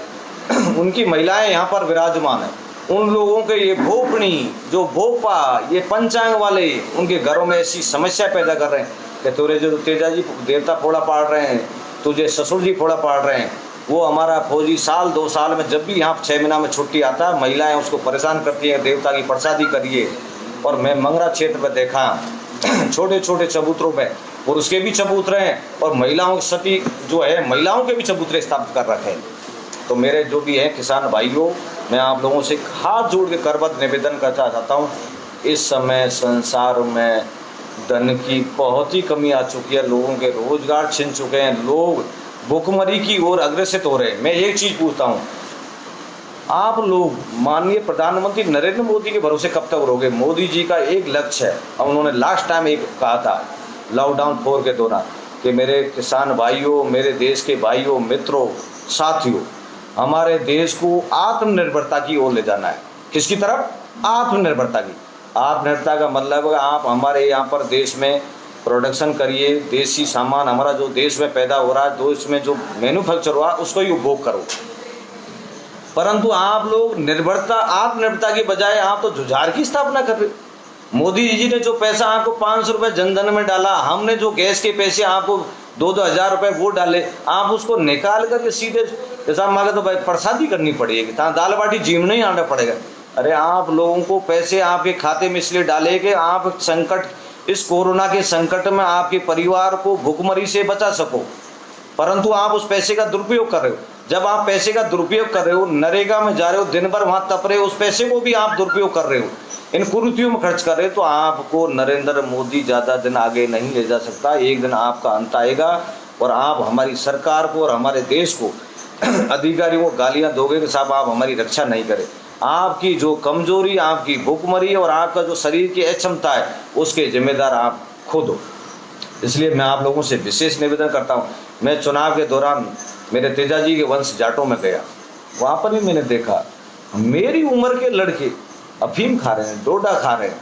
उनकी महिलाएं यहाँ पर विराजमान है, उन लोगों के ये भोपनी जो भोपा, ये पंचांग वाले उनके घरों में ऐसी समस्या पैदा कर रहे हैं कि तुझे जो तेजा जी देवता फोड़ा पाड़ रहे हैं, तुझे ससुर जी फोड़ा पाड़ रहे हैं। वो हमारा फौजी साल 2 साल में जब भी यहाँ 6 महीना में छुट्टी आता है, महिलाएं उसको परेशान करती हैं, देवता की प्रसादी करिए। और मैं मंगरा क्षेत्र में देखा छोटे छोटे चबूतरों में, और उसके भी चबूतरे हैं, और महिलाओं की सती जो है, महिलाओं के भी चबूतरे स्थापित कर रखे हैं। तो मेरे जो भी हैं किसान भाइयों, मैं आप लोगों से हाथ जोड़ के करबद्ध निवेदन करना चाहता हूँ, इस समय संसार में धन की बहुत ही कमी आ चुकी है, लोगों के रोजगार छिन चुके हैं, लोग भुखमरी की ओर अग्रसित हो रहे हैं। मैं एक चीज़ पूछता हूँ, आप लोग माननीय प्रधानमंत्री नरेंद्र मोदी के भरोसे कब तक रहोगे? मोदी जी का एक लक्ष्य है, और उन्होंने लास्ट टाइम एक कहा था लॉकडाउन 4 के दौरान कि मेरे किसान भाइयों, मेरे देश के भाइयों, मित्रों, साथियों, हमारे देश को आत्मनिर्भरता की ओर ले जाना है। किसकी तरफ? आत्मनिर्भरता की। आत्मनिर्भरता का मतलब है आप हमारे यहाँ पर देश में प्रोडक्शन करिए, देसी सामान हमारा जो देश में पैदा हो रहा है, देश में जो मैन्युफैक्चर हुआ उसको ही उपभोग करो। परंतु आप लोग निर्भरता, आत्मनिर्भरता की बजाय आप तो जुझार की स्थापना कर रहे हो। मोदी जी ने जो पैसा आपको 500 रुपये जनधन में डाला, हमने जो गैस के पैसे आपको 2-2 हज़ार रुपये वो डाले, आप उसको निकाल करके सीधे हिसाब मांगे तो भाई प्रसादी करनी पड़ेगी, दाल बाटी जीवन नहीं आना पड़ेगा। अरे आप लोगों को पैसे आपके खाते में इसलिए डाले कि आप संकट, इस कोरोना के संकट में आपके परिवार को भुखमरी से बचा सको, परंतु आप उस पैसे का दुरुपयोग कर रहे हो। जब आप पैसे का दुरुपयोग कर रहे हो, नरेगा में जा रहे हो, दिन भर वहाँ तप रहे हो, उस पैसे को भी आप दुरुपयोग कर रहे हो, इन कुरीतियों में खर्च कर रहे हो, तो आपको नरेंद्र मोदी ज़्यादा दिन आगे नहीं ले जा सकता। एक दिन आपका अंत आएगा और आप हमारी सरकार को और हमारे देश को, अधिकारियों को गालियाँ दोगे कि साहब आप हमारी रक्षा नहीं करें। आपकी जो कमजोरी, आपकी भूखमरी और आपका जो शरीर की अक्षमता है, उसके जिम्मेदार आप खुद हो। इसलिए मैं आप लोगों से विशेष निवेदन करता हूँ। मैं चुनाव के दौरान मेरे तेजा जी के वंश जाटों में गया, वहाँ पर भी मैंने देखा मेरी उम्र के लड़के अफीम खा रहे हैं, डोडा खा रहे हैं।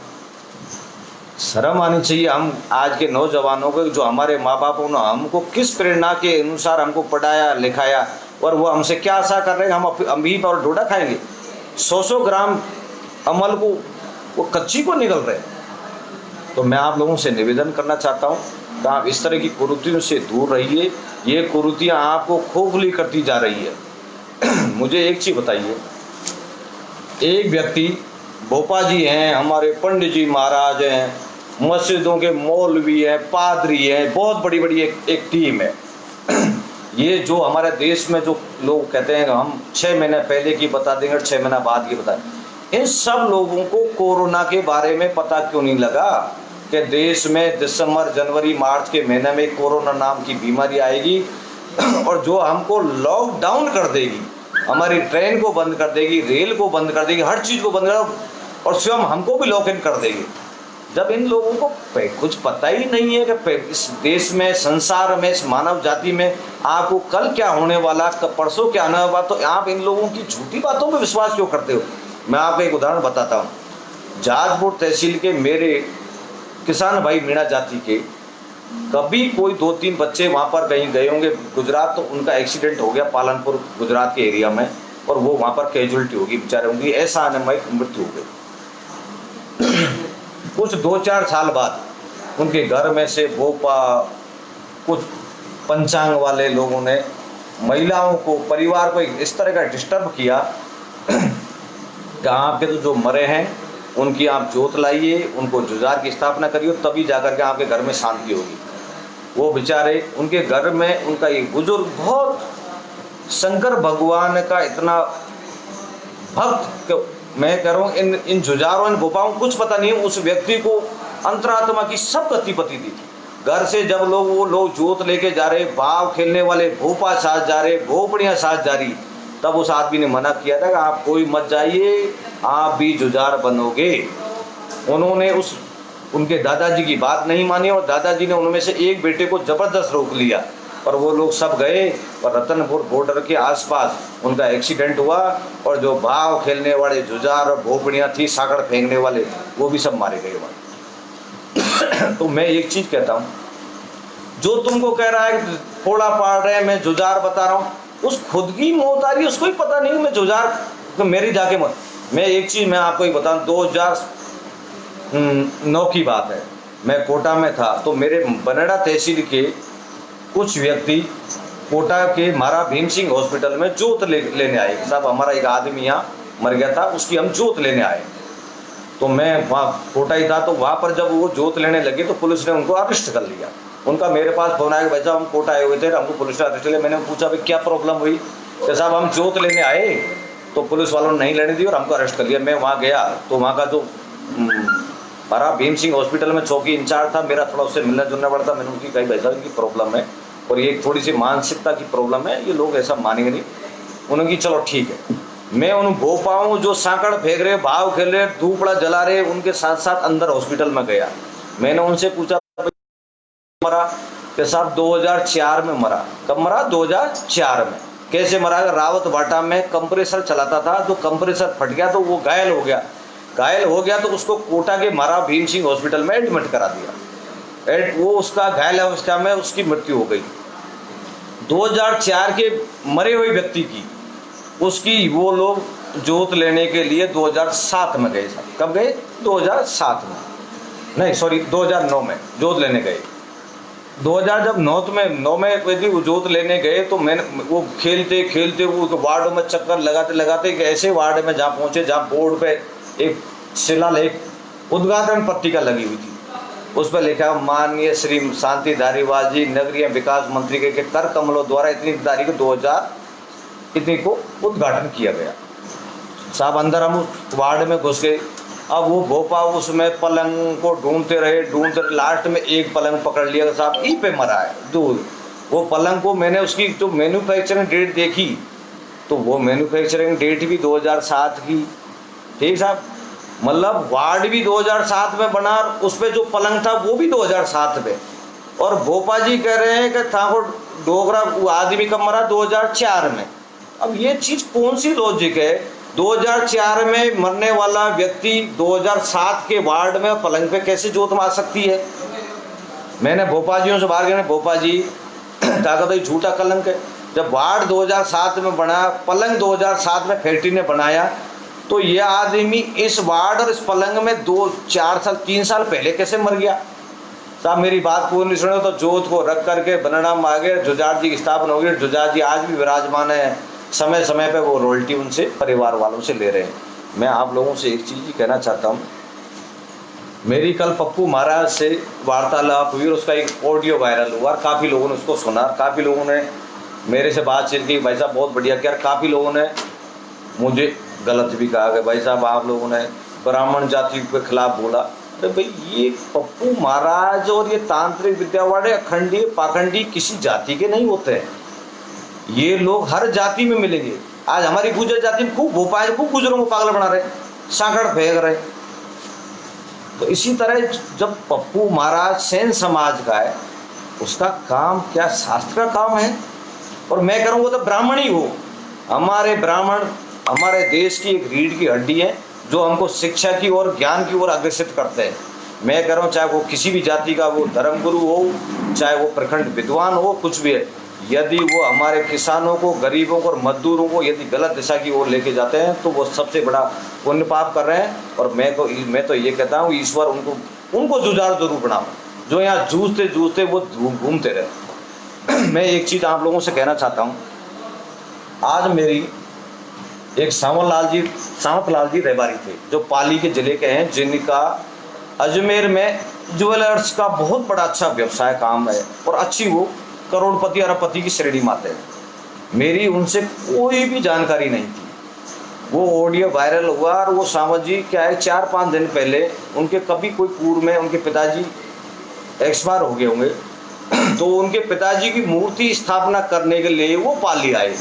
शर्म आनी चाहिए हम आज के नौजवानों को, जो हमारे माँ बापों ने हमको किस प्रेरणा के अनुसार हमको पढ़ाया लिखाया, और वो हमसे क्या आशा कर रहे हैं हम अफीम और डोडा खाएंगे। 100-100 ग्राम अमल को वो कच्ची को निकल रहे हैं। तो मैं आप लोगों से निवेदन करना चाहता हूँ कि आप इस तरह की कुरीतियों से दूर रहिए। ये कुरीतियाँ आपको खोखली करती जा रही है। मुझे एक चीज़ बताइए, एक व्यक्ति भोपा जी हैं, हमारे पंडित जी महाराज हैं, मस्जिदों के मौलवी हैं, पादरी हैं, बहुत बड़ी बड़ी एक टीम है। ये जो हमारे देश में जो लोग कहते हैं हम 6 महीने पहले की बता देंगे और 6 महीना बाद की बता देंगे, इन सब लोगों को कोरोना के बारे में पता क्यों नहीं लगा कि देश में दिसंबर, जनवरी, मार्च के महीने में कोरोना नाम की बीमारी आएगी और जो हमको लॉकडाउन कर देगी, हमारी ट्रेन को बंद कर देगी, रेल को बंद कर देगी, हर चीज़ को बंद कर और स्वयं हमको भी लॉक इन कर देगी। जब इन लोगों को कुछ पता ही नहीं है कि इस देश में, संसार में, इस मानव जाति में आपको कल क्या होने वाला, परसों क्या होने वाला, तो आप इन लोगों की झूठी बातों पर विश्वास क्यों करते हो? मैं आपको एक उदाहरण बताता हूँ। जहाजपुर तहसील के मेरे किसान भाई मीणा जाति के कभी कोई 2-3 बच्चे वहाँ पर कहीं गए होंगे गुजरात, तो उनका एक्सीडेंट हो गया पालनपुर गुजरात के एरिया में और वो वहाँ पर कैजुअलिटी होगी, बेचारे उनकी ऐसा अनिवार्य मृत्यु हो गई। कुछ 2-4 साल बाद उनके घर में से भोपा कुछ पंचांग वाले लोगों ने महिलाओं को, परिवार को इस तरह का डिस्टर्ब किया कि आपके तो जो मरे हैं उनकी आप जोत लाइए, उनको जुजार की स्थापना करिए, तभी जाकर के आपके घर में शांति होगी। वो बेचारे, उनके घर में उनका एक बुजुर्ग बहुत शंकर भगवान का इतना भक्त, मैं कह रहा हूँ इन जुजारों, इन भोपाओं कुछ पता नहीं, उस व्यक्ति को अंतरात्मा की सब गति पति थी। घर से जब वो लोग जोत लेके जा रहे, भाव खेलने वाले भोपा साथ जा रहे, भोपड़ियाँ साथ जा रही, तब उस आदमी ने मना किया था कि आप कोई मत जाइए, आप भी जुजार बनोगे। उन्होंने उनके दादाजी की बात नहीं मानी और दादाजी ने उनमें से एक बेटे को जबरदस्त रोक लिया और वो लोग सब गए और रतनपुर बॉर्डर के आसपास उनका एक्सीडेंट हुआ और जो भाव खेलने वाले, जुजार और भोपड़ियाँ थी, साकड़ फेंकने वाले, वो भी सब मारे गए वहाँ। तो मैं एक चीज़ कहता हूँ, जो तुमको कह रहा है फोड़ा पाड़ रहे हैं, मैं जुजार बता रहा हूँ, उस खुद की मौत आ रही है, उसको ही पता नहीं मैं जुजार, तो मेरी जाके मत। मैं एक चीज़ मैं आपको ही बताऊँ, 2009 की बात है, मैं कोटा में था, तो मेरे बनेड़ा तहसील के कुछ व्यक्ति कोटा के महाराज भीम सिंह हॉस्पिटल में जोत लेने आए। साहब हमारा एक आदमी यहाँ मर गया था, उसकी हम जोत लेने आए। तो मैं वहाँ कोटा ही था, तो वहाँ पर जब वो जोत लेने लगे तो पुलिस ने उनको अरेस्ट कर लिया। उनका मेरे पास फोन आया कि भाई साहब हम कोटा आए हुए थे, हमको पुलिस ने अरेस्ट लिया। मैंने पूछा भाई क्या प्रॉब्लम हुई? कि साहब हम जोत लेने आए तो पुलिस वालों ने नहीं लेने दी और हमको अरेस्ट कर लिया। मैं वहाँ गया तो वहाँ का जो हमारा भीम सिंह हॉस्पिटल में चौकी इंचार्ज था, मेरा थोड़ा उससे मिलना जुलना पड़ता। मैंने उनकी कही भाई साहब इनकी प्रॉब्लम है और ये थोड़ी सी मानसिकता की प्रॉब्लम है, ये लोग ऐसा मानेंगे नहीं। उन्होंने की चलो ठीक है। मैं उन भोपाओं जो सांकड़ फेंक रहे, भाव खेल रहे, धूपड़ा जला रहे, उनके साथ साथ अंदर हॉस्पिटल में गया। मैंने उनसे पूछा मरा? कि साहब 2004 में मरा। कब मरा? 2004 में। कैसे मरा? रावत भाटा में कंप्रेसर चलाता था, जो कंप्रेसर फट गया तो वो घायल हो गया। घायल हो गया तो उसको कोटा के महाराज भीम सिंह हॉस्पिटल में एडमिट करा दिया। वो उसका घायल अवस्था में उसकी मृत्यु हो गई। 2004 के मरे हुए व्यक्ति की उसकी वो लोग जोत लेने के लिए 2007 में गए। साहब कब गए? 2007 में, नहीं सॉरी 2009 में जोत लेने गए। 2009 में यदि वो जोत लेने गए तो मैंने वो खेलते खेलते वो वार्डों में चक्कर लगाते लगाते एक ऐसे वार्ड में जहाँ पहुँचे जहाँ बोर्ड पे एक शिलालेख उद्घाटन पत्रिका लगी हुई थी। उस पर लिखा माननीय श्री शांति धारीवाल जी नगरीय विकास मंत्री के कर कमलों द्वारा इतनी तारीख 2000 इतनी को उद्घाटन किया गया। साहब अंदर हम उस वार्ड में घुस गए। अब वो भोपा उसमें पलंग को ढूंढते रहे, लास्ट में एक पलंग पकड़ लिया। साहब ई पे मरा है दूर। वो पलंग को मैंने उसकी जो मैन्युफैक्चरिंग डेट देखी तो वो मैन्युफैक्चरिंग डेट भी 2007 की। ठीक साहब, मतलब वार्ड भी 2007 में बना, उस पर जो पलंग था वो भी 2007 में। और भोपा जी कह रहे हैं कि ठाकुर डोगरा आदमी कब मरा? 2004 में। अब ये चीज़ कौन सी लॉजिक है? 2004 में मरने वाला व्यक्ति 2007 के वार्ड में पलंग पे कैसे जोत मार सकती है? मैंने भोपा जियों से बाहर गए, भोपा जी ताकत झूठा कलंक है। जब वार्ड 2007 में बना, पलंग 2007 में फैक्ट्री ने बनाया तो ये आदमी इस वार्ड और इस पलंग में 2-4 साल 3 साल पहले कैसे मर गया? साहब मेरी बात को नहीं सुने तो जोत को रख करके बनना मांगे, जुजाड़ जी की स्थापना होगी। जुजाड़ जी आज भी विराजमान है, समय समय पे वो रॉयल्टी उनसे परिवार वालों से ले रहे हैं। मैं आप लोगों से एक चीज़ ही कहना चाहता हूँ, मेरी कल पप्पू महाराज से वार्तालाप हुई और उसका एक ऑडियो वायरल हुआ, काफ़ी लोगों ने उसको सुना, काफ़ी लोगों ने मेरे से बातचीत की, भाई साहब बहुत बढ़िया किया। काफ़ी लोगों ने मुझे गलत भी कहा कि भाई साहब आप लोगों ने ब्राह्मण जाति के खिलाफ बोला। अरे भाई ये पप्पू महाराज और ये तांत्रिक विद्या वाले अखंडी पाखंडी किसी जाति के नहीं होते हैं, ये लोग हर जाति में मिलेंगे। आज हमारी गुर्जर जाति में खूब भोपाल खूब गुजरों को पागल बना रहे, सांकड़ फेंक रहे। तो इसी तरह जब पप्पू महाराज सेन समाज का है, उसका काम क्या शास्त्र का काम है? और मैं करूँगा तो ब्राह्मण ही हो। हमारे ब्राह्मण हमारे देश की एक रीढ़ की हड्डी है जो हमको शिक्षा की और ज्ञान की ओर अग्रसित करते हैं। मैं कह रहा हूँ चाहे वो किसी भी जाति का वो धर्मगुरु हो, चाहे वो प्रखंड विद्वान हो, कुछ भी है, यदि वो हमारे किसानों को, गरीबों को और मजदूरों को यदि गलत दिशा की ओर लेके जाते हैं तो वो सबसे बड़ा पुण्य पाप कर रहे हैं। और मैं तो ये कहता हूँ ईश्वर उनको जुझार जरूर बनाओ जो यहाँ जूझते जूझते वो घूमते रहे। मैं एक चीज़ आप लोगों से कहना चाहता हूँ, आज मेरी एक सावंत लाल जी रेबारी थे जो पाली के जिले के हैं, जिनका अजमेर में ज्वेलर्स का बहुत बड़ा अच्छा व्यवसाय काम है और अच्छी वो करोड़पति अरबपति की श्रेणी में आते हैं। मेरी उनसे कोई भी जानकारी नहीं थी। वो ऑडियो वायरल हुआ और वो सावंत जी क्या है 4-5 दिन पहले उनके कभी कोई पूर्व में उनके पिताजी एक्सपायर हो गए होंगे, तो उनके पिताजी की मूर्ति स्थापना करने के लिए वो पाली आए।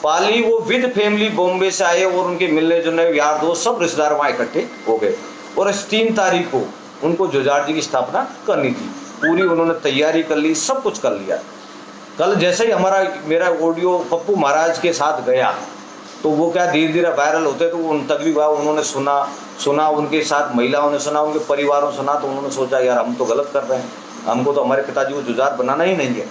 पाली वो विद फैमिली बॉम्बे से आए और उनके मिलने जुलने यार दोस्त सब रिश्तेदार वहाँ इकट्ठे हो गए और इस 3 तारीख को उनको जुझार जी की स्थापना करनी थी। पूरी उन्होंने तैयारी कर ली, सब कुछ कर लिया। कल जैसे ही मेरा ऑडियो पप्पू महाराज के साथ गया तो वो क्या धीरे धीरे वायरल होते तो उन तक भी हुआ। उन्होंने सुना उनके साथ महिलाओं ने सुना, उनके परिवारों ने सुना, तो उन्होंने सोचा यार हम तो गलत कर रहे हैं, हमको तो हमारे पिताजी को जुझार बनाना ही नहीं है।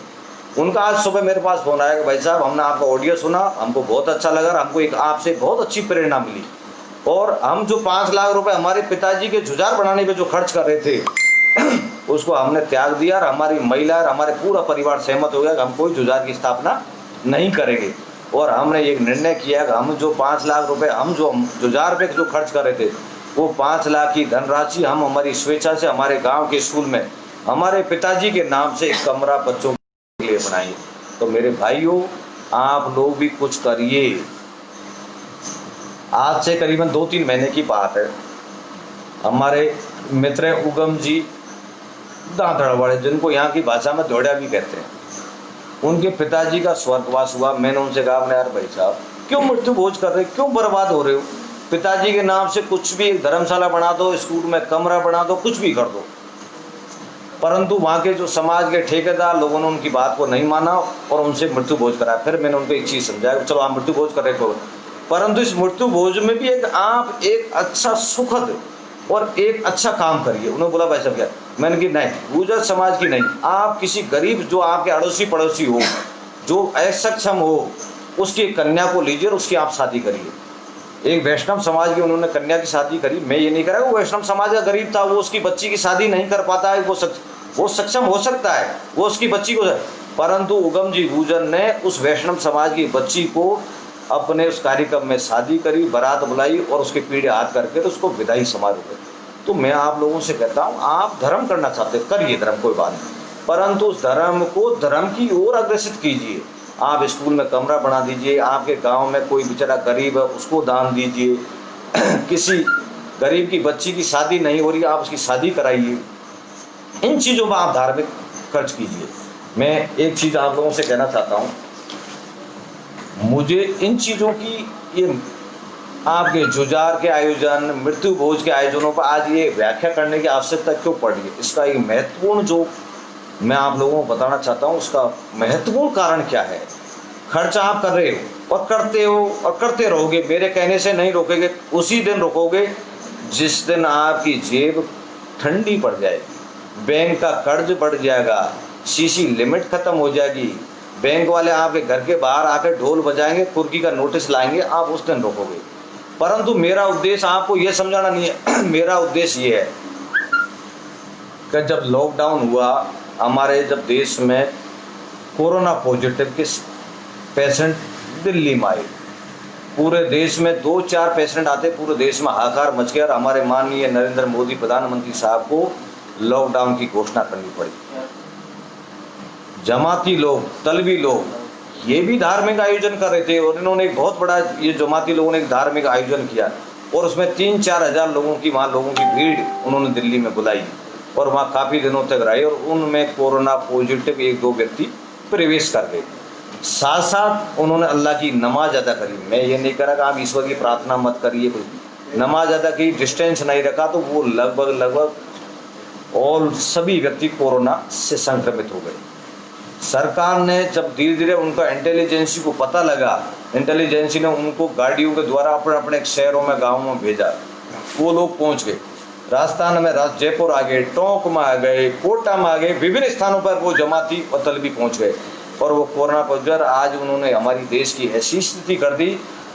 उनका आज सुबह मेरे पास फोन आया कि भाई साहब हमने आपका ऑडियो सुना, हमको बहुत अच्छा लगा, हमको एक आपसे बहुत अच्छी प्रेरणा मिली और हम जो 5 लाख रुपए हमारे पिताजी के जुझार बनाने पे जो खर्च कर रहे थे उसको हमने त्याग दिया और हमारी महिला और हमारे पूरा परिवार सहमत हो गया कि हम कोई जुझार की स्थापना नहीं करेंगे। और हमने एक निर्णय किया कि हम जो 5 लाख रुपए हम जो जुझार पे जो खर्च कर रहे थे वो 5 लाख की धनराशि हम हमारी स्वेच्छा से हमारे गाँव के स्कूल में हमारे पिताजी के नाम से एक कमरा बच्चों के लिए बनाइए। तो मेरे भाइयों आप लोग भी कुछ करिए। आज से करीबन 2-3 महीने की बात है, हमारे मित्र उगम जी दांतड़ वाले, जिनको यहाँ की भाषा में धोड़ा भी कहते हैं, उनके पिताजी का स्वर्गवास हुआ। मैंने उनसे कहा यार भाई साहब क्यों मृत्यु भोज कर रहे, क्यों बर्बाद हो रहे हो? पिताजी के नाम से कुछ भी, एक धर्मशाला बना दो, स्कूल में कमरा बना दो, कुछ भी कर दो। परंतु वहाँ के जो समाज के ठेकेदार लोगों ने उनकी बात को नहीं माना और उनसे मृत्यु भोज कराया। फिर मैंने उनको एक चीज़ समझाया, चलो आप मृत्यु भोज कर रहे हो, परंतु इस मृत्यु भोज में भी आप एक अच्छा सुखद और एक अच्छा काम करिए। उन्होंने बोला भाई साहब क्या? मैंने कहा नहीं, गुर्जर समाज की नहीं, आप किसी गरीब जो आपके अड़ोसी पड़ोसी हो, जो असक्षम हो, उसकी कन्या को लीजिए और उसकी आप शादी करिए। एक वैष्णव समाज की उन्होंने कन्या की शादी करी। मैं ये नहीं कह रहा वो वैष्णव समाज का गरीब था, वो उसकी बच्ची की शादी नहीं कर पाता है, वो सक्षम हो सकता है, वो उसकी बच्ची को, परंतु उगम जी गुर्जर ने उस वैष्णव समाज की बच्ची को अपने उस कार्यक्रम में शादी करी, बारात बुलाई और उसके पीढ़े हाथ करके तो उसको विदाई समारोह करी। तो मैं आप लोगों से कहता हूँ आप धर्म करना चाहते करिए धर्म, कोई बात नहीं, परंतु उस धर्म को धर्म की ओर अग्रसित कीजिए। आप स्कूल में कमरा बना दीजिए, आपके गांव में कोई बेचारा गरीब है उसको दान दीजिए, किसी गरीब की बच्ची की शादी नहीं हो रही आप उसकी शादी कराइए। इन चीज़ों में आप धार्मिक खर्च कीजिए। मैं एक चीज़ आप लोगों से कहना चाहता हूँ, मुझे इन चीज़ों की ये आपके जुझार के आयोजन, मृत्यु भोज के आयोजनों पर आज ये व्याख्या करने की आवश्यकता क्यों पड़ रही है, इसका एक महत्वपूर्ण जो मैं आप लोगों को बताना चाहता हूँ, उसका महत्वपूर्ण कारण क्या है। खर्च आप कर रहे हो और करते हो और करते रहोगे, मेरे कहने से नहीं रोकेंगे, उसी दिन रोकोगे जिस दिन आपकी जेब ठंडी पड़ जाएगी, बैंक का कर्ज बढ़ जाएगा, सीसी लिमिट खत्म हो जाएगी, बैंक वाले आपके घर के बाहर आकर ढोल बजाएंगे, कुर्की का नोटिस लाएंगे, आप उस दिन रोकोगे। परंतु मेरा उद्देश्य आपको यह समझाना नहीं है। मेरा उद्देश्य ये है कि जब लॉकडाउन हुआ, हमारे जब देश में कोरोना पॉजिटिव के पेशेंट दिल्ली में आए, पूरे देश में 2-4 पेशेंट आते, पूरे देश में हाहाकार मच गया और हमारे माननीय नरेंद्र मोदी प्रधानमंत्री साहब को लॉकडाउन की घोषणा करनी पड़ी। जमाती लोग, तलबी लोग ये भी धार्मिक आयोजन कर रहे थे और इन्होंने एक बहुत बड़ा, ये जमाती लोगों ने एक धार्मिक आयोजन किया और उसमें 3-4 हज़ार लोगों की, वहाँ लोगों की भीड़ उन्होंने दिल्ली में बुलाई और वहाँ काफ़ी दिनों तक रहे और उनमें कोरोना पॉजिटिव 1-2 व्यक्ति प्रवेश कर गए। साथ साथ उन्होंने अल्लाह की नमाज अदा करी। मैं ये नहीं कह रहा कि आप ईश्वर की प्रार्थना मत करिए, कोई नमाज अदा की, डिस्टेंस नहीं रखा, तो वो लगभग और सभी व्यक्ति कोरोना से संक्रमित हो गए। सरकार ने जब धीरे धीरे उनका इंटेलिजेंसी को पता लगा, इंटेलिजेंसी ने उनको गाड़ियों के द्वारा अपने अपने शहरों में, गाँवों में भेजा। वो लोग पहुँच गए, राजस्थान में जयपुर आ गए, टोंक में आ गए, कोटा में आ गए, विभिन्न स्थानों पर वो जमाती और तलबी पहुँच गए और वो कोरोना पॉजिटिव। आज उन्होंने हमारी देश की ऐसी स्थिति कर दी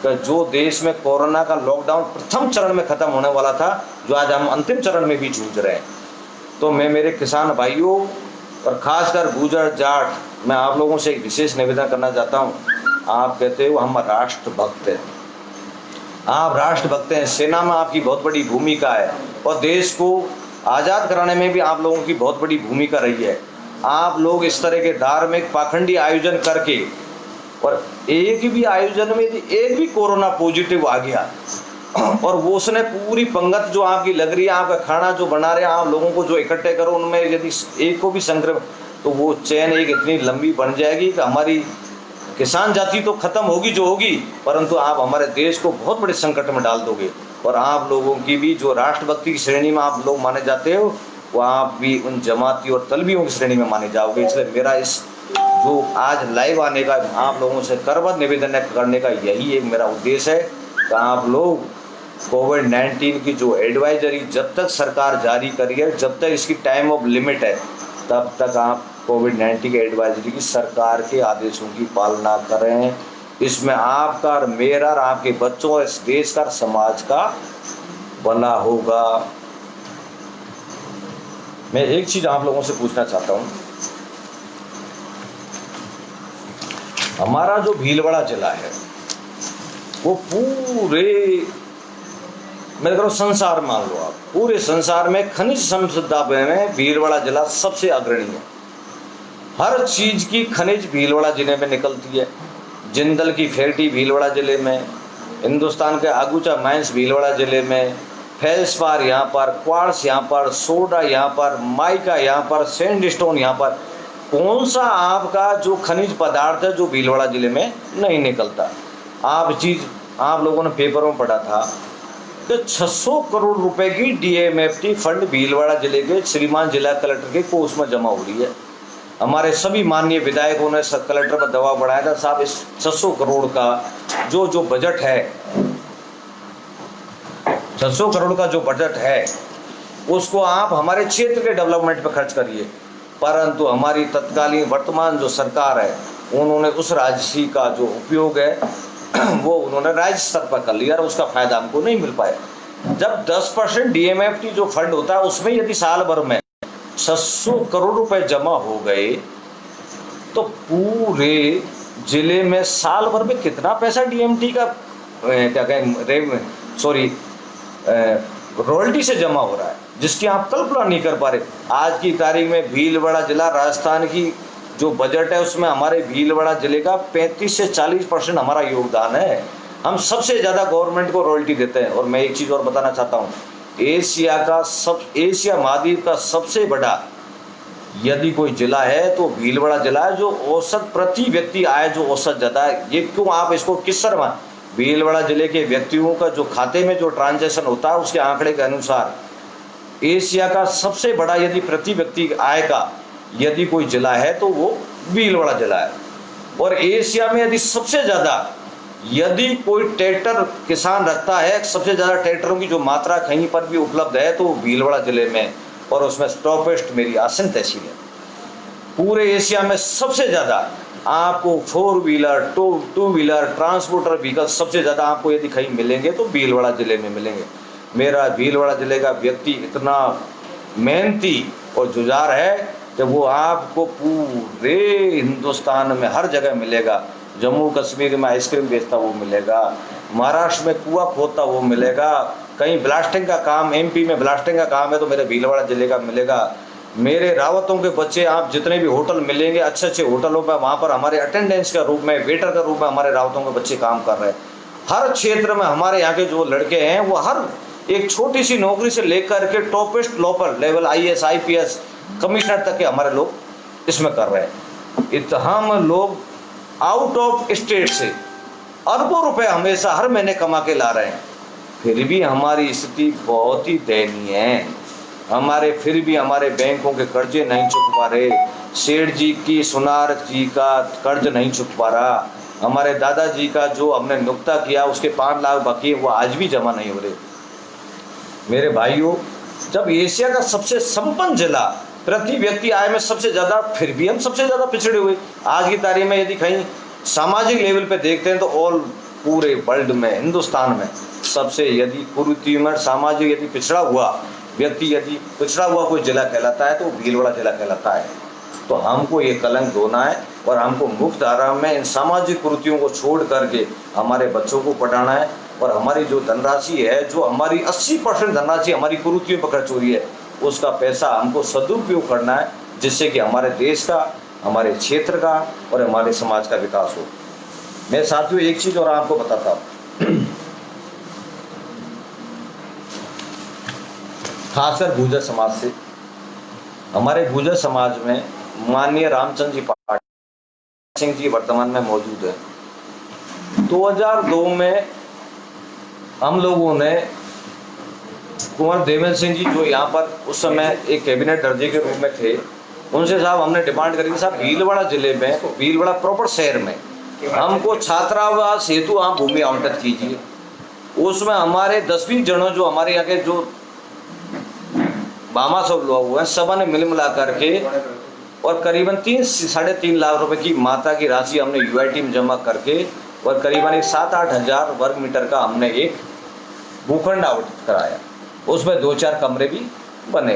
कि जो देश में कोरोना का लॉकडाउन प्रथम चरण में ख़त्म होने वाला था, जो आज हम अंतिम चरण में भी जूझ रहे हैं। तो मैं मेरे किसान भाइयों और ख़ासकर गुर्जर जाट, मैं आप लोगों से एक विशेष निवेदन करना चाहता हूँ। आप कहते हो हम राष्ट्रभक्त हैं, आप राष्ट्रभक्त हैं, सेना में आपकी बहुत बड़ी भूमिका है और देश को आज़ाद कराने में भी आप लोगों की बहुत बड़ी भूमिका रही है। आप लोग इस तरह के धार्मिक पाखंडी आयोजन करके, और एक भी आयोजन में एक भी कोरोना पॉजिटिव आ गया और वो उसने पूरी पंगत जो आपकी लग रही है, आपका खाना जो बना रहे हैं, आप लोगों को जो इकट्ठे करो, उनमें यदि एक को भी संक्रमित, तो वो चैन एक इतनी लंबी बन जाएगी कि हमारी किसान जाति तो खत्म होगी जो होगी, परंतु आप हमारे देश को बहुत बड़े संकट में डाल दोगे। और आप लोगों की भी जो राष्ट्रभक्ति की श्रेणी में आप लोग माने जाते हो, वो आप भी उन जमाती और तलबियों की श्रेणी में माने जाओगे। इसलिए मेरा इस जो आज लाइव आने का आप लोगों से करबद्ध निवेदन करने का यही एक मेरा उद्देश्य है कि आप लोग कोविड-19 की जो एडवाइजरी जब तक सरकार जारी करी है, जब तक इसकी टाइम ऑफ लिमिट है, तब तक आप कोविड-19 की एडवाइजरी की, सरकार के आदेशों की पालना करें। इसमें आपका और मेरा और आपके बच्चों और इस देश का, समाज का भला होगा। मैं एक चीज़ आप लोगों से पूछना चाहता हूँ, हमारा जो भीलवाड़ा जिला है वो पूरे, मैं कह रहा हूँ संसार, मान लो आप पूरे संसार में खनिज संपदा में भीलवाड़ा जिला सबसे अग्रणी है। हर चीज़ की खनिज भीलवाड़ा जिले में निकलती है। जिंदल की फैक्ट्री भीलवाड़ा जिले में, हिंदुस्तान के आगुचा माइंस भीलवाड़ा जिले में, फेल्सपार यहाँ पर, क्वार्ट्स यहाँ पर, सोडा यहाँ पर, माइका यहाँ पर, सैंडस्टोन यहाँ पर। कौन सा आपका जो खनिज पदार्थ है जो भीलवाड़ा जिले में नहीं निकलता? आप लोगों ने पेपरों में पढ़ा था कि 600 करोड़ रुपए की DMFT फंड भीलवाड़ा जिले के श्रीमान जिला कलेक्टर के कोष में जमा हो रही है। हमारे सभी माननीय विधायकों ने कलेक्टर पर दबाव बढ़ाया था, साहब इस 600 करोड़ का जो बजट है, 600 करोड़ का जो बजट है, उसको आप हमारे क्षेत्र के डेवलपमेंट पर खर्च करिए। परंतु हमारी तत्कालीन वर्तमान जो सरकार है, उन्होंने उस राशि का जो उपयोग है वो उन्होंने राज्य स्तर पर कर लिया और उसका फायदा हमको नहीं मिल पाया। जब 10% DMFT जो फंड होता है, उसमें यदि साल भर में 600 करोड़ रुपए जमा हो गए तो पूरे जिले में साल भर में कितना पैसा DMT का रॉयल्टी से जमा हो रहा है, जिसकी आप कल्पना नहीं कर पा रहे। आज की तारीख में भीलवाड़ा जिला, राजस्थान की जो बजट है उसमें हमारे भीलवाड़ा जिले का 35 से 40% हमारा योगदान है। हम सबसे ज़्यादा गवर्नमेंट को रॉयल्टी देते हैं। और मैं एक चीज़ और बताना चाहता हूँ, एशिया महाद्वीप का सबसे बड़ा यदि कोई जिला है तो भीलवाड़ा जिला है, जो औसत प्रति व्यक्ति आय जो औसत ज़्यादा है। ये क्यों, आप इसको किस तरह, भीलवाड़ा जिले के व्यक्तियों का जो खाते में जो ट्रांजैक्शन होता है उसके आंकड़े के अनुसार एशिया का सबसे बड़ा यदि प्रति व्यक्ति आय का यदि कोई जिला है तो वो भीलवाड़ा जिला है। और एशिया में यदि सबसे ज़्यादा यदि कोई ट्रैक्टर किसान रखता है, सबसे ज़्यादा ट्रैक्टरों की जो मात्रा कहीं पर भी उपलब्ध है तो भीलवाड़ा जिले में, और उसमें टॉपेस्ट मेरी आसन तहसील है। पूरे एशिया में सबसे ज़्यादा आपको 4 wheeler, two wheeler, transporter vehicle सबसे ज़्यादा आपको यदि कहीं मिलेंगे तो भीलवाड़ा ज़िले में मिलेंगे। मेरा भीलवाड़ा ज़िले का व्यक्ति इतना मेहनती और जुझार है कि वो आपको पूरे हिंदुस्तान में हर जगह मिलेगा। जम्मू कश्मीर में आइसक्रीम बेचता वो मिलेगा, महाराष्ट्र में कुआं खोदता वो मिलेगा, कहीं ब्लास्टिंग का काम, एमपी में ब्लास्टिंग का काम है तो मेरे भीलवाड़ा ज़िले का मिलेगा। मेरे रावतों के बच्चे, आप जितने भी होटल मिलेंगे अच्छे अच्छे होटलों में, वहाँ पर हमारे अटेंडेंस का रूप में, वेटर का रूप में हमारे रावतों के बच्चे काम कर रहे हैं। हर क्षेत्र में हमारे यहाँ के जो लड़के हैं वो हर एक छोटी सी नौकरी से लेकर के toppest lower level IAS IPS commissioner तक के हमारे लोग इसमें कर रहे हैं। हम लोग आउट ऑफ स्टेट से अरबों रुपए हमेशा हर महीने कमा के ला रहे हैं, फिर भी हमारी स्थिति बहुत ही दयनीय है। फिर भी हमारे बैंकों के कर्जे नहीं चुक पा रहे, सेठ जी की, सुनार जी का कर्ज नहीं चुक पा रहा, हमारे दादाजी का जो हमने नुकता किया उसके 5 लाख बाकी है वो आज भी जमा नहीं हो रहे। मेरे भाइयों, जब एशिया का सबसे संपन्न जिला, प्रति व्यक्ति आय में सबसे ज़्यादा, फिर भी हम सबसे ज़्यादा पिछड़े हुए। आज की तारीख में यदि कहीं सामाजिक लेवल पे देखते हैं तो ऑल पूरे वर्ल्ड में, हिंदुस्तान में सबसे यदि कुरीति में सामाजिक यदि पिछड़ा हुआ व्यक्ति, यदि पिछड़ा हुआ कोई जिला कहलाता है तो भीलवाड़ा जिला कहलाता है। तो हमको ये कलंक धोना है और हमको मुफ्त आराम में इन सामाजिक कुरीतियों को छोड़ करके हमारे बच्चों को पढ़ाना है। और हमारी जो धनराशि है, जो हमारी 80% धनराशि हमारी कुरीतियों पर खर्च हो रही है, उसका पैसा हमको सदुपयोग करना है, जिससे कि हमारे देश का, हमारे क्षेत्र का और हमारे समाज का विकास हो। मैं साथियों एक चीज़ और आपको बताता हूँ, खासकर गुर्जर समाज से। हमारे गुर्जर समाज में माननीय रामचंद्र जी पाटिल सिंह जी वर्तमान में मौजूद है। 2002 में हम लोगों ने कुंवर देवेंद्र सिंह जी, जो यहाँ पर उस समय एक कैबिनेट दर्जे के रूप में थे, उनसे साहब हमने डिमांड करी कि साहब भीलवाड़ा जिले में, भीलवाड़ा प्रॉपर शहर में हमको छात्रावास हेतु आप भूमि आवंटित कीजिए। उसमें हमारे 10-20 जनों, जो हमारे यहाँ के जो बामा सब लोग हुए हैं, सब ने मिल मिला करके और करीबन 3-3.5 लाख रुपए की माता की राशि हमने UIT में जमा करके और करीबन 7-8 हज़ार वर्ग मीटर का हमने एक भूखंड आवंटित कराया। उसमें 2-4 कमरे भी बने।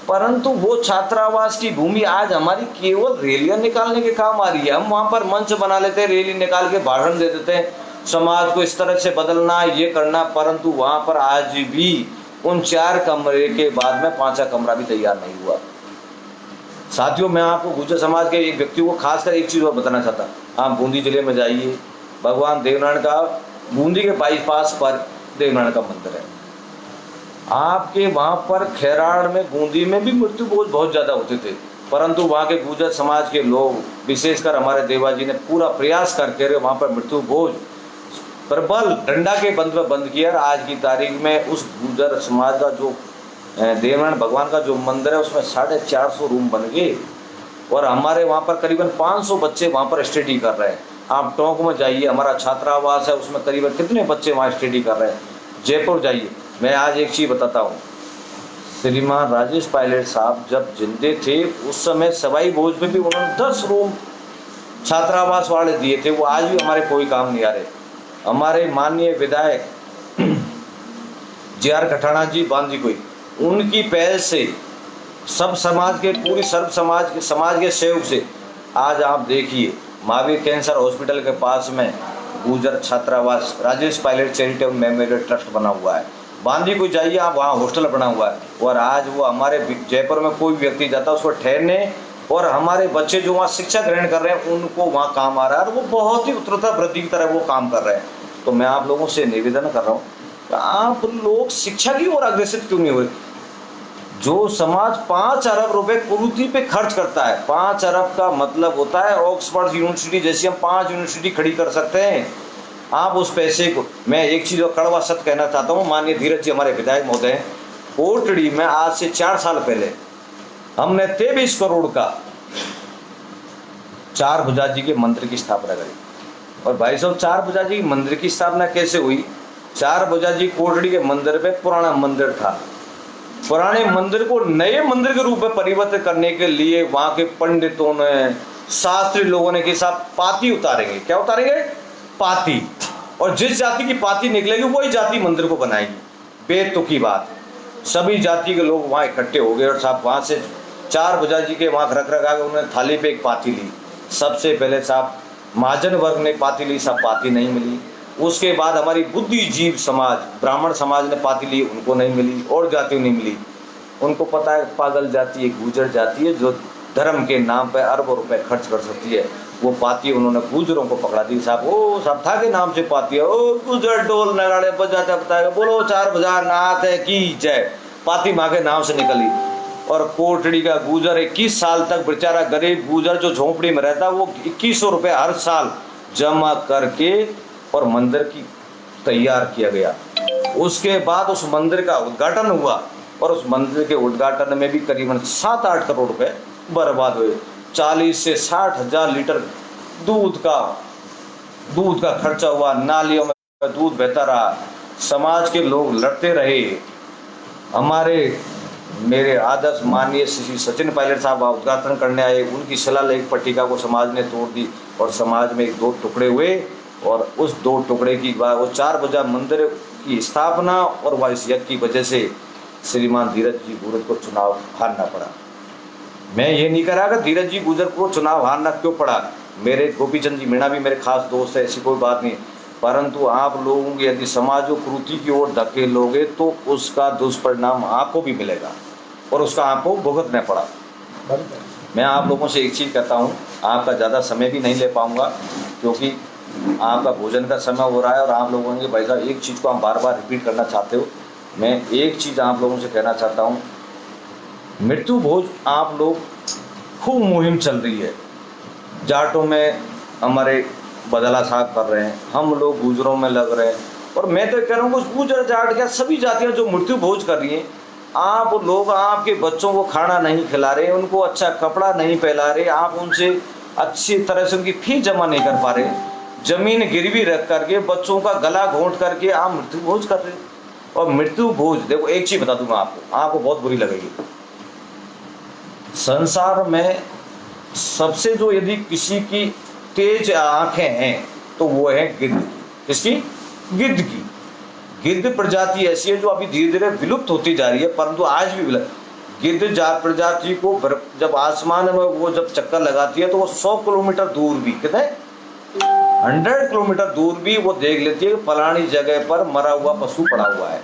परंतु वो छात्रावास की भूमि आज हमारी केवल रैलियां निकालने के काम आ रही है। हम वहाँ पर मंच बना लेते हैं, रैली निकाल के भाषण दे देते हैं, समाज को इस तरह से बदलना, ये करना, परंतु वहाँ पर आज भी उन 4 कमरे के बाद में 5वां कमरा भी तैयार नहीं हुआ। साथियों, मैं आपको गुर्जर समाज के एक व्यक्ति को खासकर एक चीज़ और बताना चाहता। आप बूंदी जिले में जाइए, भगवान देवनारायण का बूंदी के बाईपास पर देवनारायण का मंदिर है। आपके वहाँ पर खैराड़ में, बूंदी में भी मृत्यु बोझ बहुत ज़्यादा होते थे, परंतु वहाँ के गुर्जर समाज के लोग, विशेषकर हमारे देवाजी ने पूरा प्रयास करके वहाँ पर मृत्यु बोझ प्रबल डंडा के बंद में बंद किया। आज की तारीख में उस गुर्जर समाज का जो देवनारायण भगवान का जो मंदिर है उसमें 450 रूम बन गए और हमारे वहाँ पर करीबन 500 बच्चे वहाँ पर स्टडी कर रहे हैं। आप टोंक में जाइए, हमारा छात्रावास है, उसमें करीबन कितने बच्चे वहाँ स्टडी कर रहे हैं। जयपुर जाइए, मैं आज एक चीज़ बताता हूँ, श्रीमान राजेश पायलट साहब जब जिंदे थे उस समय सवाई भोज में भी उन्होंने 10 रूम छात्रावास वाले दिए थे, वो आज भी हमारे कोई काम नहीं आ रहे। हमारे माननीय विधायक JR कठाना जी बांदी कोई, उनकी पहल से सब समाज के, पूरी सर्व समाज के सहयोग से आज आप देखिए महावीर कैंसर हॉस्पिटल के पास में गुर्जर छात्रावास Rajesh Pilot charitable memorial trust बना हुआ है। बांदी को जाइए आप, वहाँ हॉस्टल बना हुआ है और आज वो हमारे जयपुर में कोई व्यक्ति जाता है उसको ठहरने, और हमारे बच्चे जो वहाँ शिक्षा ग्रहण कर रहे हैं उनको वहाँ काम आ रहा है और वो बहुत ही उत्तरोत्तर वृद्धि की तरह वो काम कर रहे हैं। तो मैं आप लोगों से निवेदन कर रहा हूँ, आप लोग शिक्षा की ओर अग्रसित क्यों नहीं हुए? जो समाज 5 अरब रुपए कुरीति पे खर्च करता है, 5 अरब का मतलब होता है ऑक्सफोर्ड यूनिवर्सिटी जैसी हम 5 यूनिवर्सिटी खड़ी कर सकते हैं। आप उस पैसे को, मैं एक चीज़ और कड़वा सत्य कहना चाहता हूँ, माननीय धीरज जी हमारे विधायक महोदय, कोटड़ी में आज से 4 साल पहले हमने 23 करोड़ का 4 भुजा जी के मंदिर की स्थापना करी। और भाई साहब 4 भुजा जी मंदिर की स्थापना कैसे हुई? 4 भुजा जी कोटड़ी के मंदिर पे पुराना मंदिर था, पुराने मंदिर को नए मंदिर के रूप में परिवर्तित करने के लिए वहाँ के पंडितों ने, शास्त्री लोगों ने कि साहब पाती उतारेंगे। क्या उतारेंगे? पाती। और जिस जाति की पाती निकलेगी वही जाति मंदिर को बनाएगी। बेतुकी बात। सभी जाति के लोग वहाँ इकट्ठे हो गए और साहब वहाँ से 4 बजा जी के वहाँ रख रखा के उन्होंने थाली पे एक पाती ली। सबसे पहले साहब महाजन वर्ग ने पाती ली, साहब पाती नहीं मिली। उसके बाद हमारी बुद्धिजीव समाज, ब्राह्मण समाज ने पाती ली, उनको नहीं मिली, और जातियों नहीं मिली। उनको पता है पागल जाति है, गुजर जाती है जो धर्म के नाम पे अरबों रुपए खर्च कर सकती है। वो पाती उन्होंने गुजरों को पकड़ा दी। साहब ओ साहब था के नाम से पाती है, ओ गुजर ढोल नगाड़े बजाते बताएगा, बोलो 4 बजा नाथ है की जय। पाती माँ के नाम से निकली। और कोटड़ी का गुजर 21 साल तक बेचारा गरीब गुजर जो झोंपड़ी में रहता, वो 2100 रुपये हर साल जमा करके और मंदिर की तैयार किया गया। उसके बाद उस मंदिर का उद्घाटन हुआ और उस मंदिर के उद्घाटन में भी करीबन 7-8 करोड़ रुपए बर्बाद हुए। 40 से 60 हजार लीटर दूध का खर्चा हुआ। नालियों में दूध बहता रहा। समाज के लोग लड़ते रहे। मेरे आदर्श माननीय श्री सचिन पायलट साहब उद्घाटन करने आए। उनकी शिलालेख पट्टिका को समाज ने तोड़ दी और समाज में 2 टुकड़े हुए। और उस 2 टुकड़े की वो 4 बजा मंदिर की स्थापना और वह इस यज्ञ की वजह से श्रीमान धीरज जी गुजर को चुनाव हारना पड़ा। मैं ये नहीं कह रहा कि धीरज जी गुजर को चुनाव हारना क्यों पड़ा। मेरे गोपीचंद जी मीणा भी मेरे खास दोस्त है, ऐसी कोई बात नहीं। परंतु आप लोगों की यदि समाजोकृति की ओर धकेलोगे तो उसका दुष्परिणाम आपको भी मिलेगा और उसका आपको भुगतना पड़ा। मैं आप लोगों से एक चीज़ कहता हूँ, आपका ज़्यादा समय भी नहीं ले पाऊँगा क्योंकि आपका भोजन का समय हो रहा है और आप लोगों ने भाई साहब एक चीज़ को हम बार बार रिपीट करना चाहते हो। मैं एक चीज़ आप लोगों से कहना चाहता हूँ, मृत्यु भोज आप लोग खूब मुहिम चल रही है। जाटों में हमारे बदला साहब कर रहे हैं, हम लोग गुजरों में लग रहे हैं। और मैं तो कह रहा हूँ गुजर जाट क्या सभी जातियाँ जो मृत्यु भोज कर रही हैं, आप लोग आपके बच्चों को खाना नहीं खिला रहे, उनको अच्छा कपड़ा नहीं पहना रहे, आप उनसे अच्छी तरह से उनकी फीस जमा नहीं कर पा रहे, जमीन गिरवी रख करके बच्चों का गला घोंट करके आप मृत्यु भोज कर रहे हैं। और मृत्यु भोज देखो, एक चीज बता दूंगा आपको बहुत बुरी लगेगी। संसार में सबसे जो यदि किसी की तेज आंखें हैं तो वो है गिद्ध। किसकी? गिद्ध की। गिद्ध प्रजाति ऐसी है जो अभी धीरे धीरे विलुप्त होती जा रही है, परंतु आज भी गिद्ध जात प्रजाति को जब आसमान में वो जब चक्कर लगाती है तो वो 100 किलोमीटर दूर भी, कितने 100 किलोमीटर दूर भी वो देख लेती है कि फलानी जगह पर मरा हुआ पशु पड़ा हुआ है।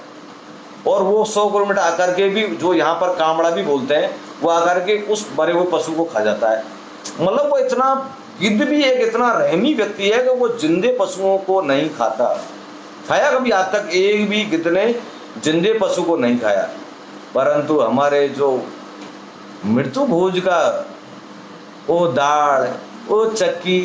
और वो 100 किलोमीटर आकर के भी, जो यहाँ पर कामड़ा भी बोलते हैं, वो आकर के उस मरे हुए पशु को खा जाता है। मतलब वो इतना, गिद्ध भी एक इतना रहमी व्यक्ति है कि वो जिंदे पशुओं को नहीं खाता। खाया कभी आज तक एक भी गिद्ध ने जिंदे पशु को नहीं खाया। परंतु हमारे जो मृत्यु भोज का वो दाल, वो चक्की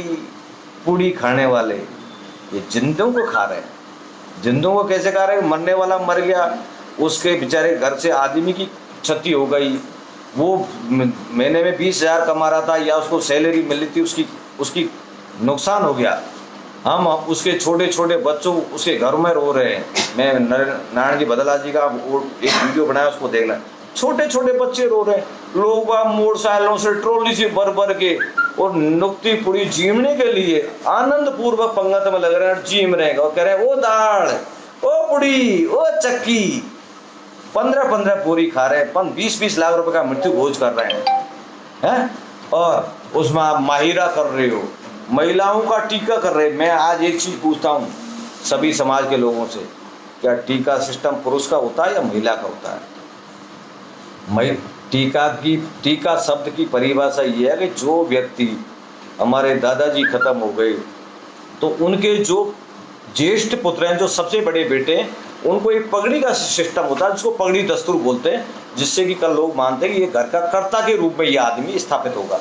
पूड़ी खाने वाले ये जिंदों को खा रहे हैं। जिंदों को कैसे खा रहे हैं? मरने वाला मर गया, उसके बेचारे घर से आदमी की क्षति हो गई, वो महीने में 20,000 कमा रहा था या उसको सैलरी मिल रही थी, उसकी नुकसान हो गया। हम उसके छोटे छोटे बच्चों उसके घर में रो रहे हैं। मैं नारायण जी बदला जी का एक वीडियो बनाया, उसको देखना। छोटे छोटे बच्चे रो रहे हैं, लोग मोटरसाइकिलों से ट्रॉली से भर भर के और नुक्ती पूरी जीमने के लिए आनंद पूर्वक पंगत में लग रहे हैं, जीम रहे हैं और कह रहे हैं ओ दाल, ओ पुड़ी, ओ चक्की। 15-15 पूरी खा रहे हैं, 20-20 लाख रुपए का मृत्यु भोज कर रहे हैं। और उसमें आप माहिरा कर रहे हो, महिलाओं का टीका कर रहे हैं। मैं आज एक चीज पूछता हूँ सभी समाज के लोगों से, क्या टीका सिस्टम पुरुष का होता है या महिला का होता है? टीका शब्द की परिभाषा ये है कि जो व्यक्ति, हमारे दादाजी खत्म हो गए तो उनके जो ज्येष्ठ पुत्र हैं, जो सबसे बड़े बेटे हैं, उनको एक पगड़ी का सिस्टम होता है जिसको पगड़ी दस्तूर बोलते हैं, जिससे कि कल लोग मानते हैं कि ये घर का कर्ता के रूप में ये आदमी स्थापित होगा।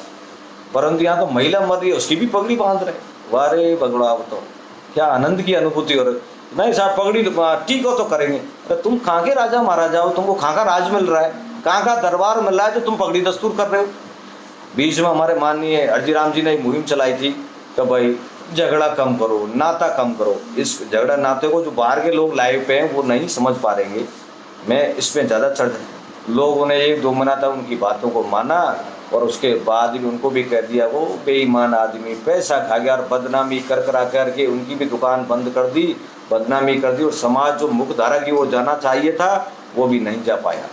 परंतु यहाँ तो महिला मर रही है, उसकी भी पगड़ी बांध रहे। वारे बगड़ा, बताओ क्या आनंद की अनुभूति हो रही। नहीं साहब पगड़ी टीका तो करेंगे। अरे तुम कहाँ के राजा महाराजा हो, तुमको कहाँ का राज मिल रहा है, कहाँ का दरबार मिल रहा है जो तुम पगड़ी दस्तूर कर रहे हो। बीच में हमारे माननीय अर्जीराम जी ने एक मुहिम चलाई थी कि भाई झगड़ा कम करो, नाता कम करो। इस झगड़ा नाते को जो बाहर के लोग लाइव पे हैं वो नहीं समझ पा रहेंगे। मैं इसमें ज़्यादा चढ़, लोगों ने 1-2 महीना तक उनकी बातों को माना और उसके बाद भी उनको भी कह दिया वो बेईमान आदमी, पैसा खा गया और बदनामी कर करा करके उनकी भी दुकान बंद कर दी, बदनामी कर दी, और समाज जो मुख्य धारा की ओर जाना चाहिए था वो भी नहीं जा पाया।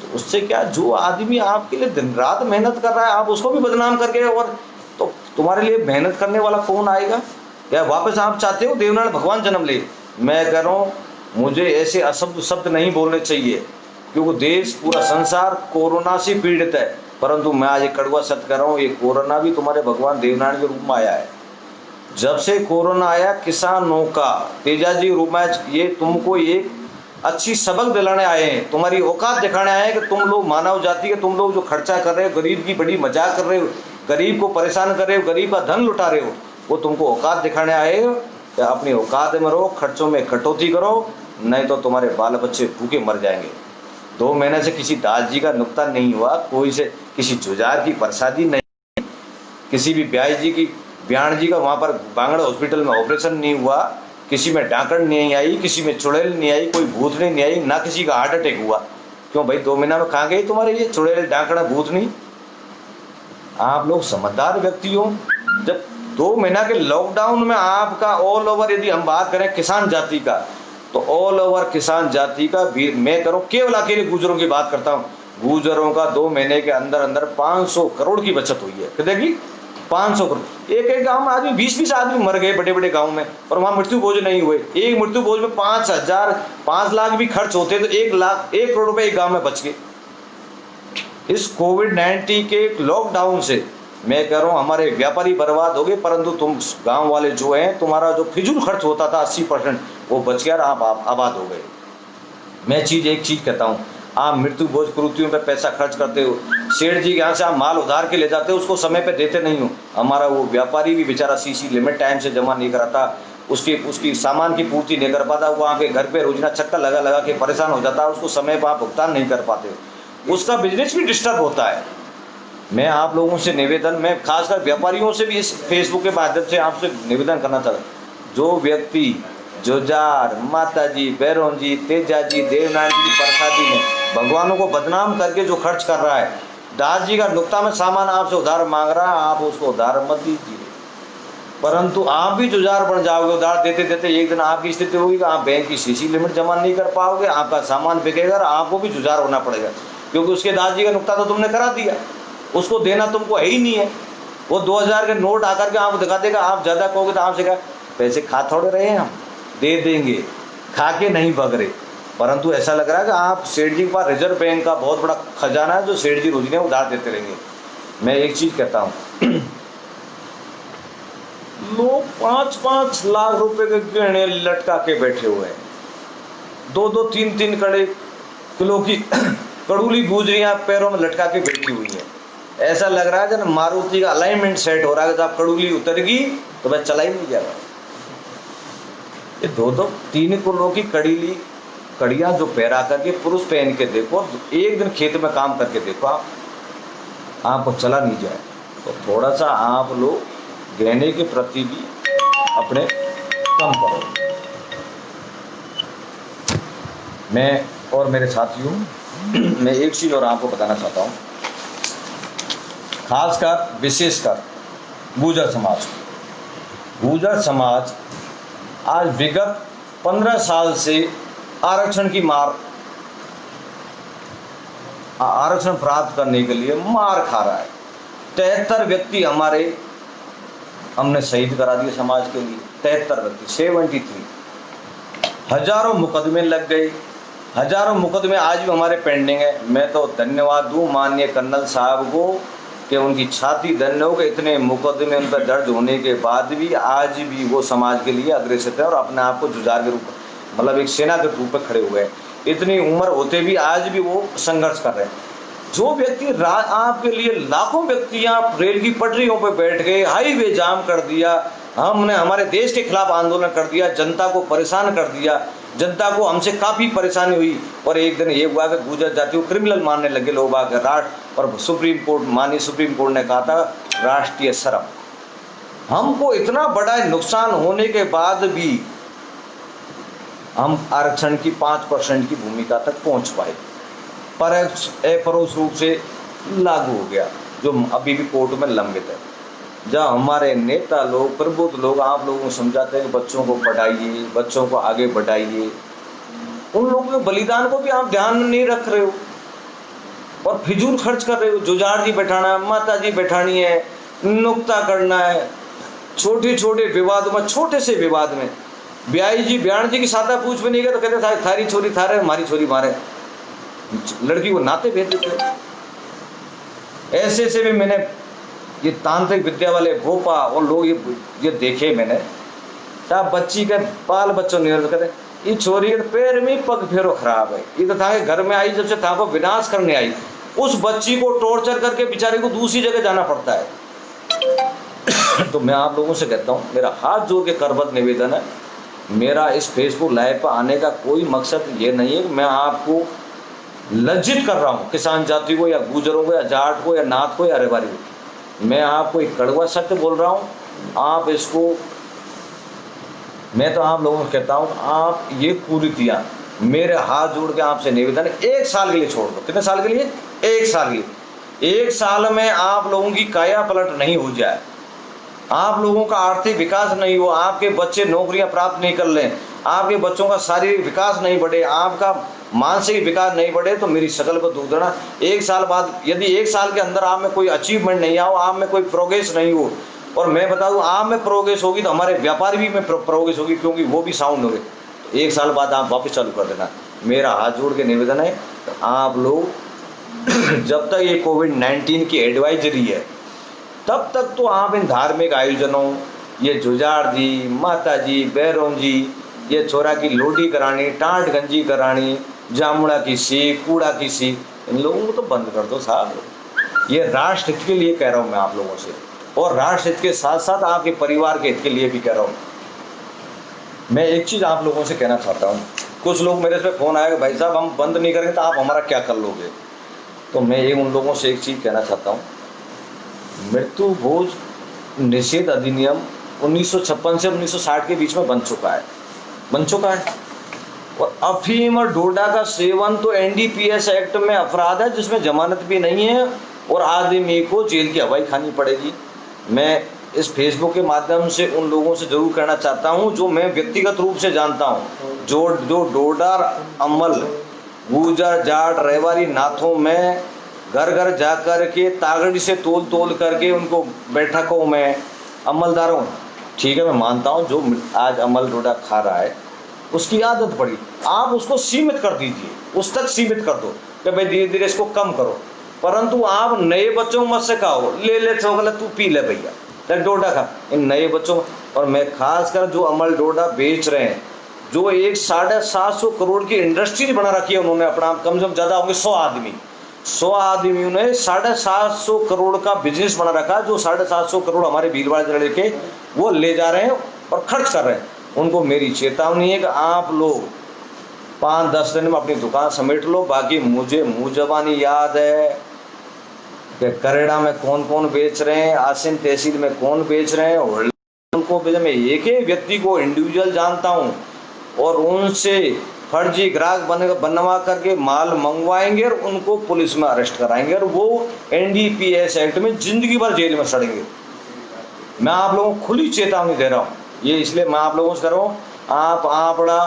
तो उससे क्या, जो आदमी आपके लिए दिन रात मेहनत कर रहा है आप उसको भी बदनाम करके, और तो तुम्हारे लिए मेहनत करने वाला कौन आएगा? क्या वापस आप चाहते हो देवनारायण भगवान जन्म ले? मैं कह रहा हूँ मुझे ऐसे अशब्द शब्द नहीं बोलने चाहिए, क्योंकि देश पूरा संसार कोरोना से पीड़ित है, परंतु मैं आज एक कड़वा सत्य कर रहा हूँ, ये कोरोना भी तुम्हारे भगवान देवनारायण के रूप में आया है। जब से कोरोना आया किसानों का तेजाजी रूप में, ये तुमको एक अच्छी सबक दिलाने आए हैं, तुम्हारी औकात दिखाने आए हैं कि तुम लोग मानव जाति के, तुम लोग जो खर्चा कर रहे हो, गरीब की बड़ी मजाक कर रहे हो, गरीब को परेशान कर रहे हो, गरीब का धन लुटा रहे हो, वो तुमको औकात दिखाने आए हो। अपनी औकात में रहो, खर्चों में कटौती करो, नहीं तो तुम्हारे बाल बच्चे भूखे मर जाएंगे। 2 महीने से किसी दास जी का नुकसान नहीं हुआ, कोई से किसी जुझार की प्रसादी नहीं, किसी भी ब्याण जी का वहाँ पर बांगड़ा हॉस्पिटल में ऑपरेशन नहीं हुआ, किसी में डाकण नहीं आई, किसी में चुड़ैल नहीं आई, कोई भूतनी नहीं आई, ना किसी का हार्ट अटैक हुआ। क्यों भाई 2 महीना में कहाँ गई तुम्हारे ये चुड़ैल डाकण भूतनी? आप लोग समझदार व्यक्ति हो। जब 2 महीना के लॉकडाउन में आपका ऑल ओवर, यदि हम बात करें किसान जाति का, तो ऑल ओवर किसान जाति का भी मैं करूं, केवल अकेले गुजरों की बात करता हूं, गुजरों का 2 महीने के अंदर अंदर 500 करोड़ की बचत हुई है। कितने की? 500 करोड़। एक गांव में आदमी 20-20 आदमी मर गए बड़े बड़े गांव में, और वहां मृत्यु भोज नहीं हुए। एक मृत्यु भोज में 5 लाख भी खर्च होते तो 1 करोड़ रुपए एक गांव में बच गए। इस कोविड-19 के लॉकडाउन से मैं कह रहा हूँ हमारे व्यापारी बर्बाद हो गए, परंतु तुम गांव वाले जो हैं, तुम्हारा जो फिजूल खर्च होता था 80% वो बच गया, आप आबाद हो गए। मैं एक चीज कहता हूँ, आप मृत्यु भोज कृतियों पे पैसा खर्च करते हो, सेठ जी के यहाँ से आप माल उधार के ले जाते हो, उसको समय पे देते नहीं हो। हमारा वो व्यापारी भी बेचारा सीसी लिमिट टाइम से जमा नहीं कराता, उसकी सामान की पूर्ति नहीं कर पाता, वो वहाँ पे घर पे रोजना चक्कर लगा के परेशान हो जाता है, उसको समय पर आप भुगतान नहीं कर पाते हो, उसका बिजनेस भी डिस्टर्ब होता है। मैं आप लोगों से निवेदन, मैं खासकर व्यापारियों से भी इस फेसबुक के माध्यम से आपसे निवेदन करना चाहता हूँ, जो व्यक्ति जुजार, माताजी, बैरोन जी, तेजाजी, देवनारायण जी, प्रसादी ने भगवानों को बदनाम करके जो खर्च कर रहा है, दास जी का नुक्ता में सामान आपसे उधार मांग रहा है, आप उसको उधार मत दीजिए, परंतु आप भी जुजार बन जाओगे। उधार देते देते एक दिन आपकी स्थिति होगी कि आप बैंक की सीसी लिमिट जमा नहीं कर पाओगे, आपका सामान बिकेगा और आपको भी जुजार होना पड़ेगा, क्योंकि उसके दास जी का नुक्ता तो तुमने करा दिया, उसको देना तुमको है ही नहीं है। वो 2000 के नोट आकर के आपको दिखा देगा, आप ज़्यादा कहोगे तो आपसे कहा पैसे खा थोड़े रहे हैं, हम दे देंगे, खा के नहीं भग रहे, परंतु ऐसा लग रहा है कि आप सेठ जी के पास रिजर्व बैंक का बहुत बड़ा खजाना है, जो सेठ जी रोज ने उधार देते रहेंगे। मैं एक चीज़ कहता हूँ, लोग 5-5 लाख रुपए के गहने लटका के बैठे हुए हैं, 2-2, 3-3 किलो की कड़ूली गुजरियाँ पैरों में लटका के बैठी हुई है। ऐसा लग रहा है जब मारुति का अलाइनमेंट सेट हो रहा है, जब कड़ूली उतरगी तो वह चला ही नहीं जाएगा। ये 2-2, 3 किलो की कड़ियाँ जो पहरा करके पुरुष पहन के देखो, एक दिन खेत में काम करके देखो, आपको चला नहीं जाए। तो थोड़ा सा आप लोग गहने के प्रति भी अपने कम करो। मैं और मेरे साथियों, मैं एक चीज़ और आपको बताना चाहता हूँ, खासकर विशेषकर गुर्जर समाज आज विगत 15 साल से आरक्षण प्राप्त करने के लिए मार खा रहा है। 73 व्यक्ति हमने शहीद करा दिए समाज के लिए, 73 व्यक्ति, 73। हजारों मुकदमे लग गए, हजारों मुकदमे आज भी हमारे पेंडिंग है। मैं तो धन्यवाद दूं माननीय कर्नल साहब को कि उनकी छाती धन्य हो गए, इतने मुकदमे उन पर दर्ज होने के बाद भी आज भी वो समाज के लिए अग्रसर है और अपने आप को जुझार के रूप में, मतलब एक सेना के रूप में खड़े हुए हैं। इतनी उम्र होते भी आज भी वो संघर्ष कर रहे हैं। जो व्यक्ति आपके लिए, लाखों व्यक्तियां रेल की पटरियों पर बैठ गए, हाईवे जाम कर दिया, हमने हमारे देश के खिलाफ आंदोलन कर दिया, जनता को परेशान कर दिया, जनता को हमसे काफ़ी परेशानी हुई, और एक दिन ये हुआ कि गुर्जर जाति को क्रिमिनल मानने लगे लोग आकर राष्ट्र, और माननीय सुप्रीम कोर्ट ने कहा था राष्ट्रीय शर्म। हमको इतना बड़ा नुकसान होने के बाद भी हम आरक्षण की 5% की भूमिका तक पहुंच पाए, पर अपरोक्ष रूप से लागू हो गया। जो अभी भी कोर्ट में लंबित है। जब हमारे नेता लोग, प्रबुद्ध लोग आप लोगों को समझाते हैं कि बच्चों को पढ़ाइए, बच्चों को आगे बढ़ाइए, उन लोगों के बलिदान को भी आप ध्यान में नहीं रख रहे हो और फिजूल खर्च कर रहे हो। जुझार जी बैठाना है, माता जी बैठानी है, नुक्ता करना है, छोटे छोटे विवाद में, छोटे से विवाद में ब्याई जी बयान जी की सादा पूछ भी नहीं गए तो कहते थारी छोरी थारे, हमारी छोरी मारे, लड़की को नाते भेज देते। ऐसे से भी मैंने ये तांत्रिक विद्या वाले गोपा और लोग ये देखे मैंने, साहब बच्ची के बाल बच्चों नहीं कहते ये छोरी के पैर में पग फेरो खराब है, ये तो था घर में आई जब से था को विनाश करने आई, उस बच्ची को टॉर्चर करके बेचारे को दूसरी जगह जाना पड़ता है। तो मैं आप लोगों से कहता हूँ, मेरा हाथ जोड़ के करबद्ध निवेदन है, मेरा इस फेसबुक लाइव पर आने का कोई मकसद ये नहीं है कि मैं आपको लज्जित कर रहा हूँ, किसान जाति को या गुजरों को या जाट को या नाथ को या रेवारी को। मैं आपको एक कड़वा सत्य बोल रहा हूँ, आप इसको, मैं तो आप लोगों को कहता हूँ, आप ये कुरीतियाँ मेरे हाथ जोड़ के आपसे निवेदन है, 1 साल के लिए छोड़ दो। कितने साल के लिए? 1 साल के लिए। 1 साल में आप लोगों की काया पलट नहीं हो जाए, आप लोगों का आर्थिक विकास नहीं हो, आपके बच्चे नौकरियां प्राप्त नहीं कर लें, आपके बच्चों का शारीरिक विकास नहीं बढ़े, आपका मानसिक विकास नहीं बढ़े, तो मेरी शकल पर दुख देना। 1 साल बाद यदि 1 साल के अंदर आप में कोई अचीवमेंट नहीं आओ, आप में कोई प्रोग्रेस नहीं हो, और मैं बता दूं आप में प्रोग्रेस होगी तो हमारे व्यापार भी में प्रोग्रेस होगी, क्योंकि वो भी साउंड हो गए। 1 साल बाद आप वापस चालू कर देना। मेरा हाथ जोड़ के निवेदन है, आप लोग जब तक ये कोविड-19 की एडवाइजरी है तब तक तो आप इन धार्मिक आयोजनों, ये जुझार जी, माता जी, बैरों जी, ये छोरा की लोडी करानी, टाँट गंजी करानी, जामुड़ा की सीख, कूड़ा की सीख, इन लोगों को तो बंद कर दो साहब। ये राष्ट्र हित के लिए कह रहा हूँ मैं आप लोगों से, और राष्ट्र हित के साथ साथ आपके परिवार के हित के लिए भी कह रहा हूँ। मैं एक चीज़ आप लोगों से कहना चाहता हूँ, कुछ लोग मेरे से फ़ोन आएगा, भाई साहब हम बंद नहीं करेंगे तो आप हमारा क्या कर लोगे। तो मैं ये उन लोगों से एक चीज़ कहना चाहता हूँ, मृत्यु भोज निषेध अधिनियम 1956 से 1960 के बीच में बन चुका है, और अफीम और डोडा का सेवन तो NDPS एक्ट में अपराध है, जिसमें जमानत भी नहीं है और आदमी को जेल की हवाई खानी पड़ेगी। मैं इस फेसबुक के माध्यम से उन लोगों से जरूर कहना चाहता हूं जो मैं व्यक्तिगत रूप से जानता हूं, जो डोडा अमल गुजर जाट रेवारी नाथों में घर घर जा कर के तागड़ी से तोल करके उनको बैठकों में अमलदारों, ठीक है मैं मानता हूं जो आज अमल डोडा खा रहा है उसकी आदत पड़ी, आप उसको सीमित कर दीजिए, उस तक सीमित कर दो कि भाई धीरे धीरे इसको कम करो, परंतु आप नए बच्चों मत से खाओ, ले चौगला तू पी ले भैया, तक डोडा खा, इन नए बच्चों। और मैं खासकर जो अमल डोडा बेच रहे हैं, जो एक 750 करोड़ की इंडस्ट्री बना रखी है उन्होंने, अपना कम से कम ज़्यादा होंगे 100 आदमियों ने 750 करोड़ का बिजनेस बना रखा, जो 750 करोड़ हमारे भीलवाड़ा जिले के वो ले जा रहे हैं और खर्च कर रहे हैं। उनको मेरी चेतावनी है कि आप लोग 5-10 दिन में अपनी दुकान समेट लो। बाकी मुझे मुँह ज़बानी याद है कि करेड़ा में कौन कौन बेच रहे हैं, आसिन तहसील में कौन बेच रहे हैं, और उनको मैं एक ही व्यक्ति को इंडिविजुअल जानता हूं, और उनसे फर्जी ग्राहक बनवा करके माल मंगवाएंगे और उनको पुलिस में अरेस्ट कराएंगे, और वो NDPS एक्ट में जिंदगी भर जेल में सड़ेंगे। मैं आप लोगों को खुली चेतावनी दे रहा हूँ, ये इसलिए मैं आप लोगों से कर रहा हूँ, आप आपड़ा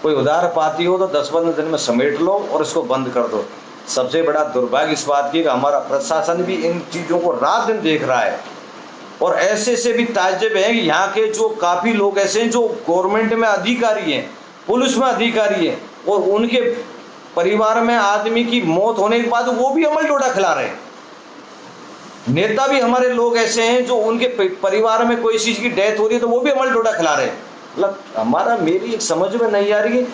कोई उधार पाती हो तो 10-15 दिन में समेट लो और इसको बंद कर दो। सबसे बड़ा दुर्भाग्य इस बात की कि हमारा प्रशासन भी इन चीज़ों को रात दिन देख रहा है, और ऐसे से भी ताज्जुब है कि यहाँ के जो काफ़ी लोग ऐसे हैं जो गवर्नमेंट में अधिकारी हैं, पुलिस में अधिकारी हैं, और उनके परिवार में आदमी की मौत होने के बाद वो भी अमल डोडा खिला रहे हैं। नेता भी हमारे लोग ऐसे हैं जो उनके परिवार में कोई चीज़ की डेथ हो रही है तो वो भी अमल डोडा खिला रहे हैं। मतलब हमारा, मेरी एक समझ में नहीं आ रही है,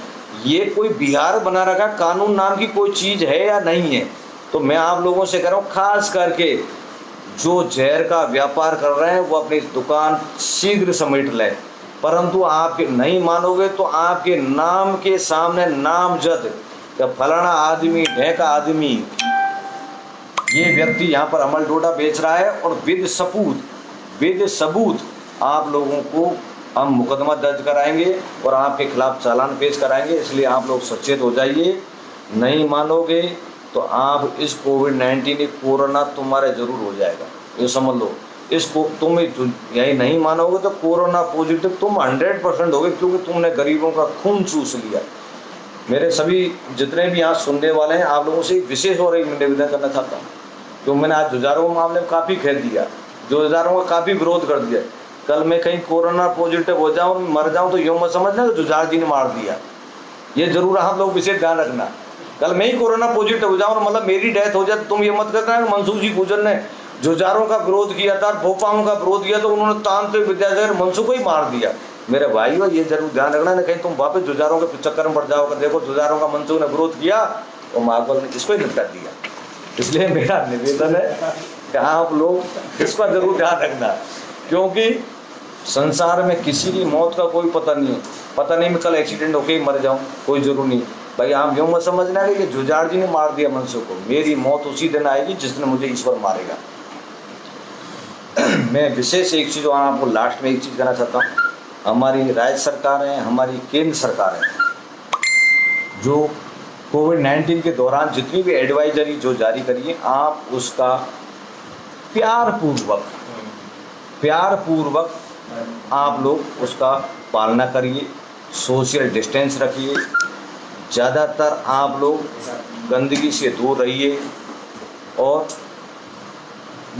ये कोई बिहार बना रखा कानून नाम की कोई चीज़ है या नहीं है। तो मैं आप लोगों से कह रहा हूँ, खास करके जो जहर का व्यापार कर रहे हैं वो अपनी दुकान शीघ्र समेट लें, परंतु आप नहीं मानोगे तो आपके नाम के सामने नामजद फलाना आदमी, ढेका आदमी, ये व्यक्ति यहाँ पर अमल डोडा बेच रहा है, और विद सबूत आप लोगों को हम मुकदमा दर्ज कराएंगे और आपके खिलाफ चालान पेश कराएंगे। इसलिए आप लोग सचेत हो जाइए, नहीं मानोगे तो आप इस कोविड-19 कोरोना तुम्हारे जरूर हो जाएगा, ये समझ लो। इसको तुम यही नहीं मानोगे तो कोरोना पॉजिटिव तुम 100% होगे, क्योंकि तुमने गरीबों का खून चूस लिया। मेरे सभी जितने भी यहाँ सुनने वाले हैं, आप लोगों से विशेष और एक निवेदन करना चाहता हूँ, क्योंकि मैंने आज जुझारों के मामले में काफ़ी खेल दिया, जुझारों का काफ़ी विरोध कर दिया। कल मैं कहीं कोरोना पॉजिटिव हो जाऊँ, मर जाऊँ तो यूँ मत समझना कि जुझार जी ने मार दिया। ये जरूर आप लोग विशेष ध्यान रखना। कल मैं ही कोरोना पॉजिटिव हो जाऊँ, मतलब मेरी डेथ हो जाए, तो तुम ये मत करना कि मनसूख जी गुजर ने जुझारों का विरोध किया था, भोपाओं का विरोध किया, तो उन्होंने तांत्रिक विद्यासागर मनसूख को ही मार दिया। मेरे भाइयों, ये जरूर ध्यान रखना, नहीं कहीं तुम वापस जुझारों के चक्कर में पड़ जाओगे। देखो जुझारों का मनसूख ने विरोध किया और महाकाल ने इसको ही निपटा दिया। इसलिए मेरा निवेदन है कि आप लोग इसका जरूर ध्यान रखना, क्योंकि संसार में किसी की मौत का कोई पता नहीं है। पता नहीं मैं कल एक्सीडेंट होके ही मर जाऊं, कोई जरूर नहीं भाई। आप यूँ मत समझना है कि जुझार जी ने मार दिया मनसूख को। मेरी मौत उसी दिन आएगी जिस दिन मुझे ईश्वर मारेगा। मैं विशेष एक चीज़ और आपको लास्ट में एक चीज़ कहना चाहता हूँ। हमारी राज्य सरकार है, हमारी केंद्र सरकार है, जो कोविड-19 के दौरान जितनी भी एडवाइजरी जो जारी करी है, आप उसका प्यार पूर्वक आप लोग उसका पालना करिए, सोशल डिस्टेंस रखिए, ज़्यादातर आप लोग गंदगी से दूर रहिए और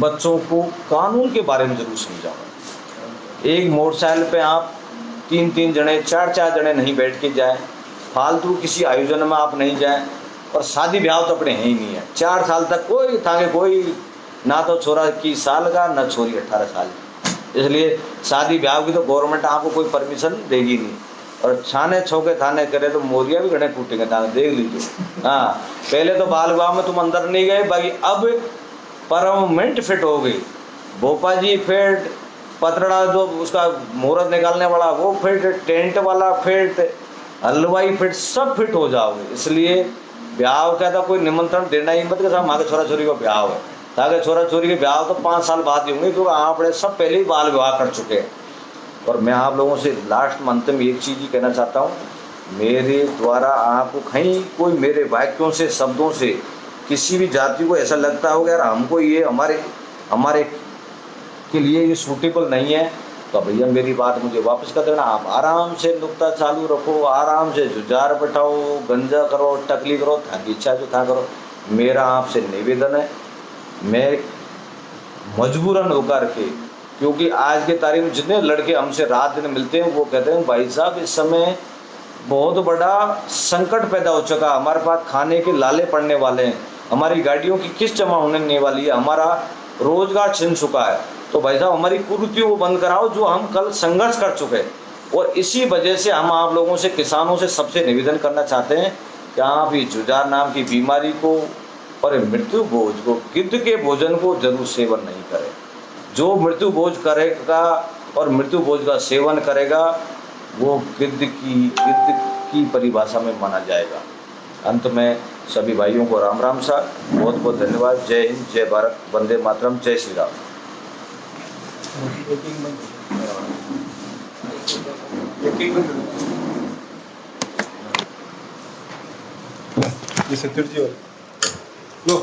बच्चों को कानून के बारे में ज़रूर समझाओ। एक मोटरसाइकिल पे आप 3-3 जने 4-4 जने नहीं बैठ के जाएं, फालतू किसी आयोजन में आप नहीं जाएं, और शादी ब्याह तो अपने है ही नहीं है। 4 साल तक कोई थाके कोई ना तो छोरा 21 साल का ना छोरी 18 साल की, इसलिए शादी ब्याह की तो गवर्नमेंट आपको कोई परमिशन देगी नहीं। और छाने छोके थाने करे तो मोरिया भी घने फूटेंगे, देख लीजिए। हाँ, पहले तो बाल विवाह में तुम अंदर नहीं गए भाई, अब परमानेंट फिट हो गई। भोपा जी फिट, पतड़ा जो उसका मुहूर्त निकालने वाला वो फिट, टेंट वाला फिट, हलवाई फिट, सब फिट हो जाओगे। इसलिए ब्याह का तो कोई निमंत्रण देना ही मत कि साहब हमारे छोरा छोरी का ब्याह है, ताकि छोरा छोरी के ब्याह तो 5 साल बाद ही होंगे, क्योंकि आपने सब पहले ही बाल विवाह कर चुके हैं। और मैं आप लोगों से लास्ट मंथ में एक चीज़ ही कहना चाहता हूँ, मेरे द्वारा आपको कहीं कोई मेरे वाक्यों से शब्दों से किसी भी जाति को ऐसा लगता हो यार हमको ये हमारे के लिए ये सूटेबल नहीं है, तो भैया मेरी बात मुझे वापस कर देना। आप आराम से नुक्ता चालू रखो, आराम से जुझार बैठाओ, गंजा करो, टकली करो, थाकी इच्छा जो था करो। मेरा आपसे निवेदन है, मैं मजबूरन होकर के, क्योंकि आज के तारीख में जितने लड़के हमसे रात दिन मिलते हैं वो कहते हैं भाई साहब इस समय बहुत बड़ा संकट पैदा हो चुका, हमारे पास खाने के लाले पड़ने वाले हैं, हमारी गाड़ियों की किस्त जमा होने वाली है, हमारा रोजगार छिन चुका है। तो भाई साहब हमारी कुरीतियों को बंद कराओ जो हम कल संघर्ष कर चुके हैं। और इसी वजह से हम आप लोगों से, किसानों से सबसे निवेदन करना चाहते हैं कि आप ये जुझार नाम की बीमारी को और मृत्यु भोज को, गिद्ध के भोजन को जरूर सेवन नहीं करें। जो मृत्यु भोज करेगा और मृत्यु भोज का सेवन करेगा वो गिद्ध की परिभाषा में माना जाएगा। अंत में सभी भाइयों को राम राम सा, बहुत बहुत धन्यवाद। जय हिंद, जय भारत, वंदे मातरम, जय श्री राम। ये सत्तर जी लो।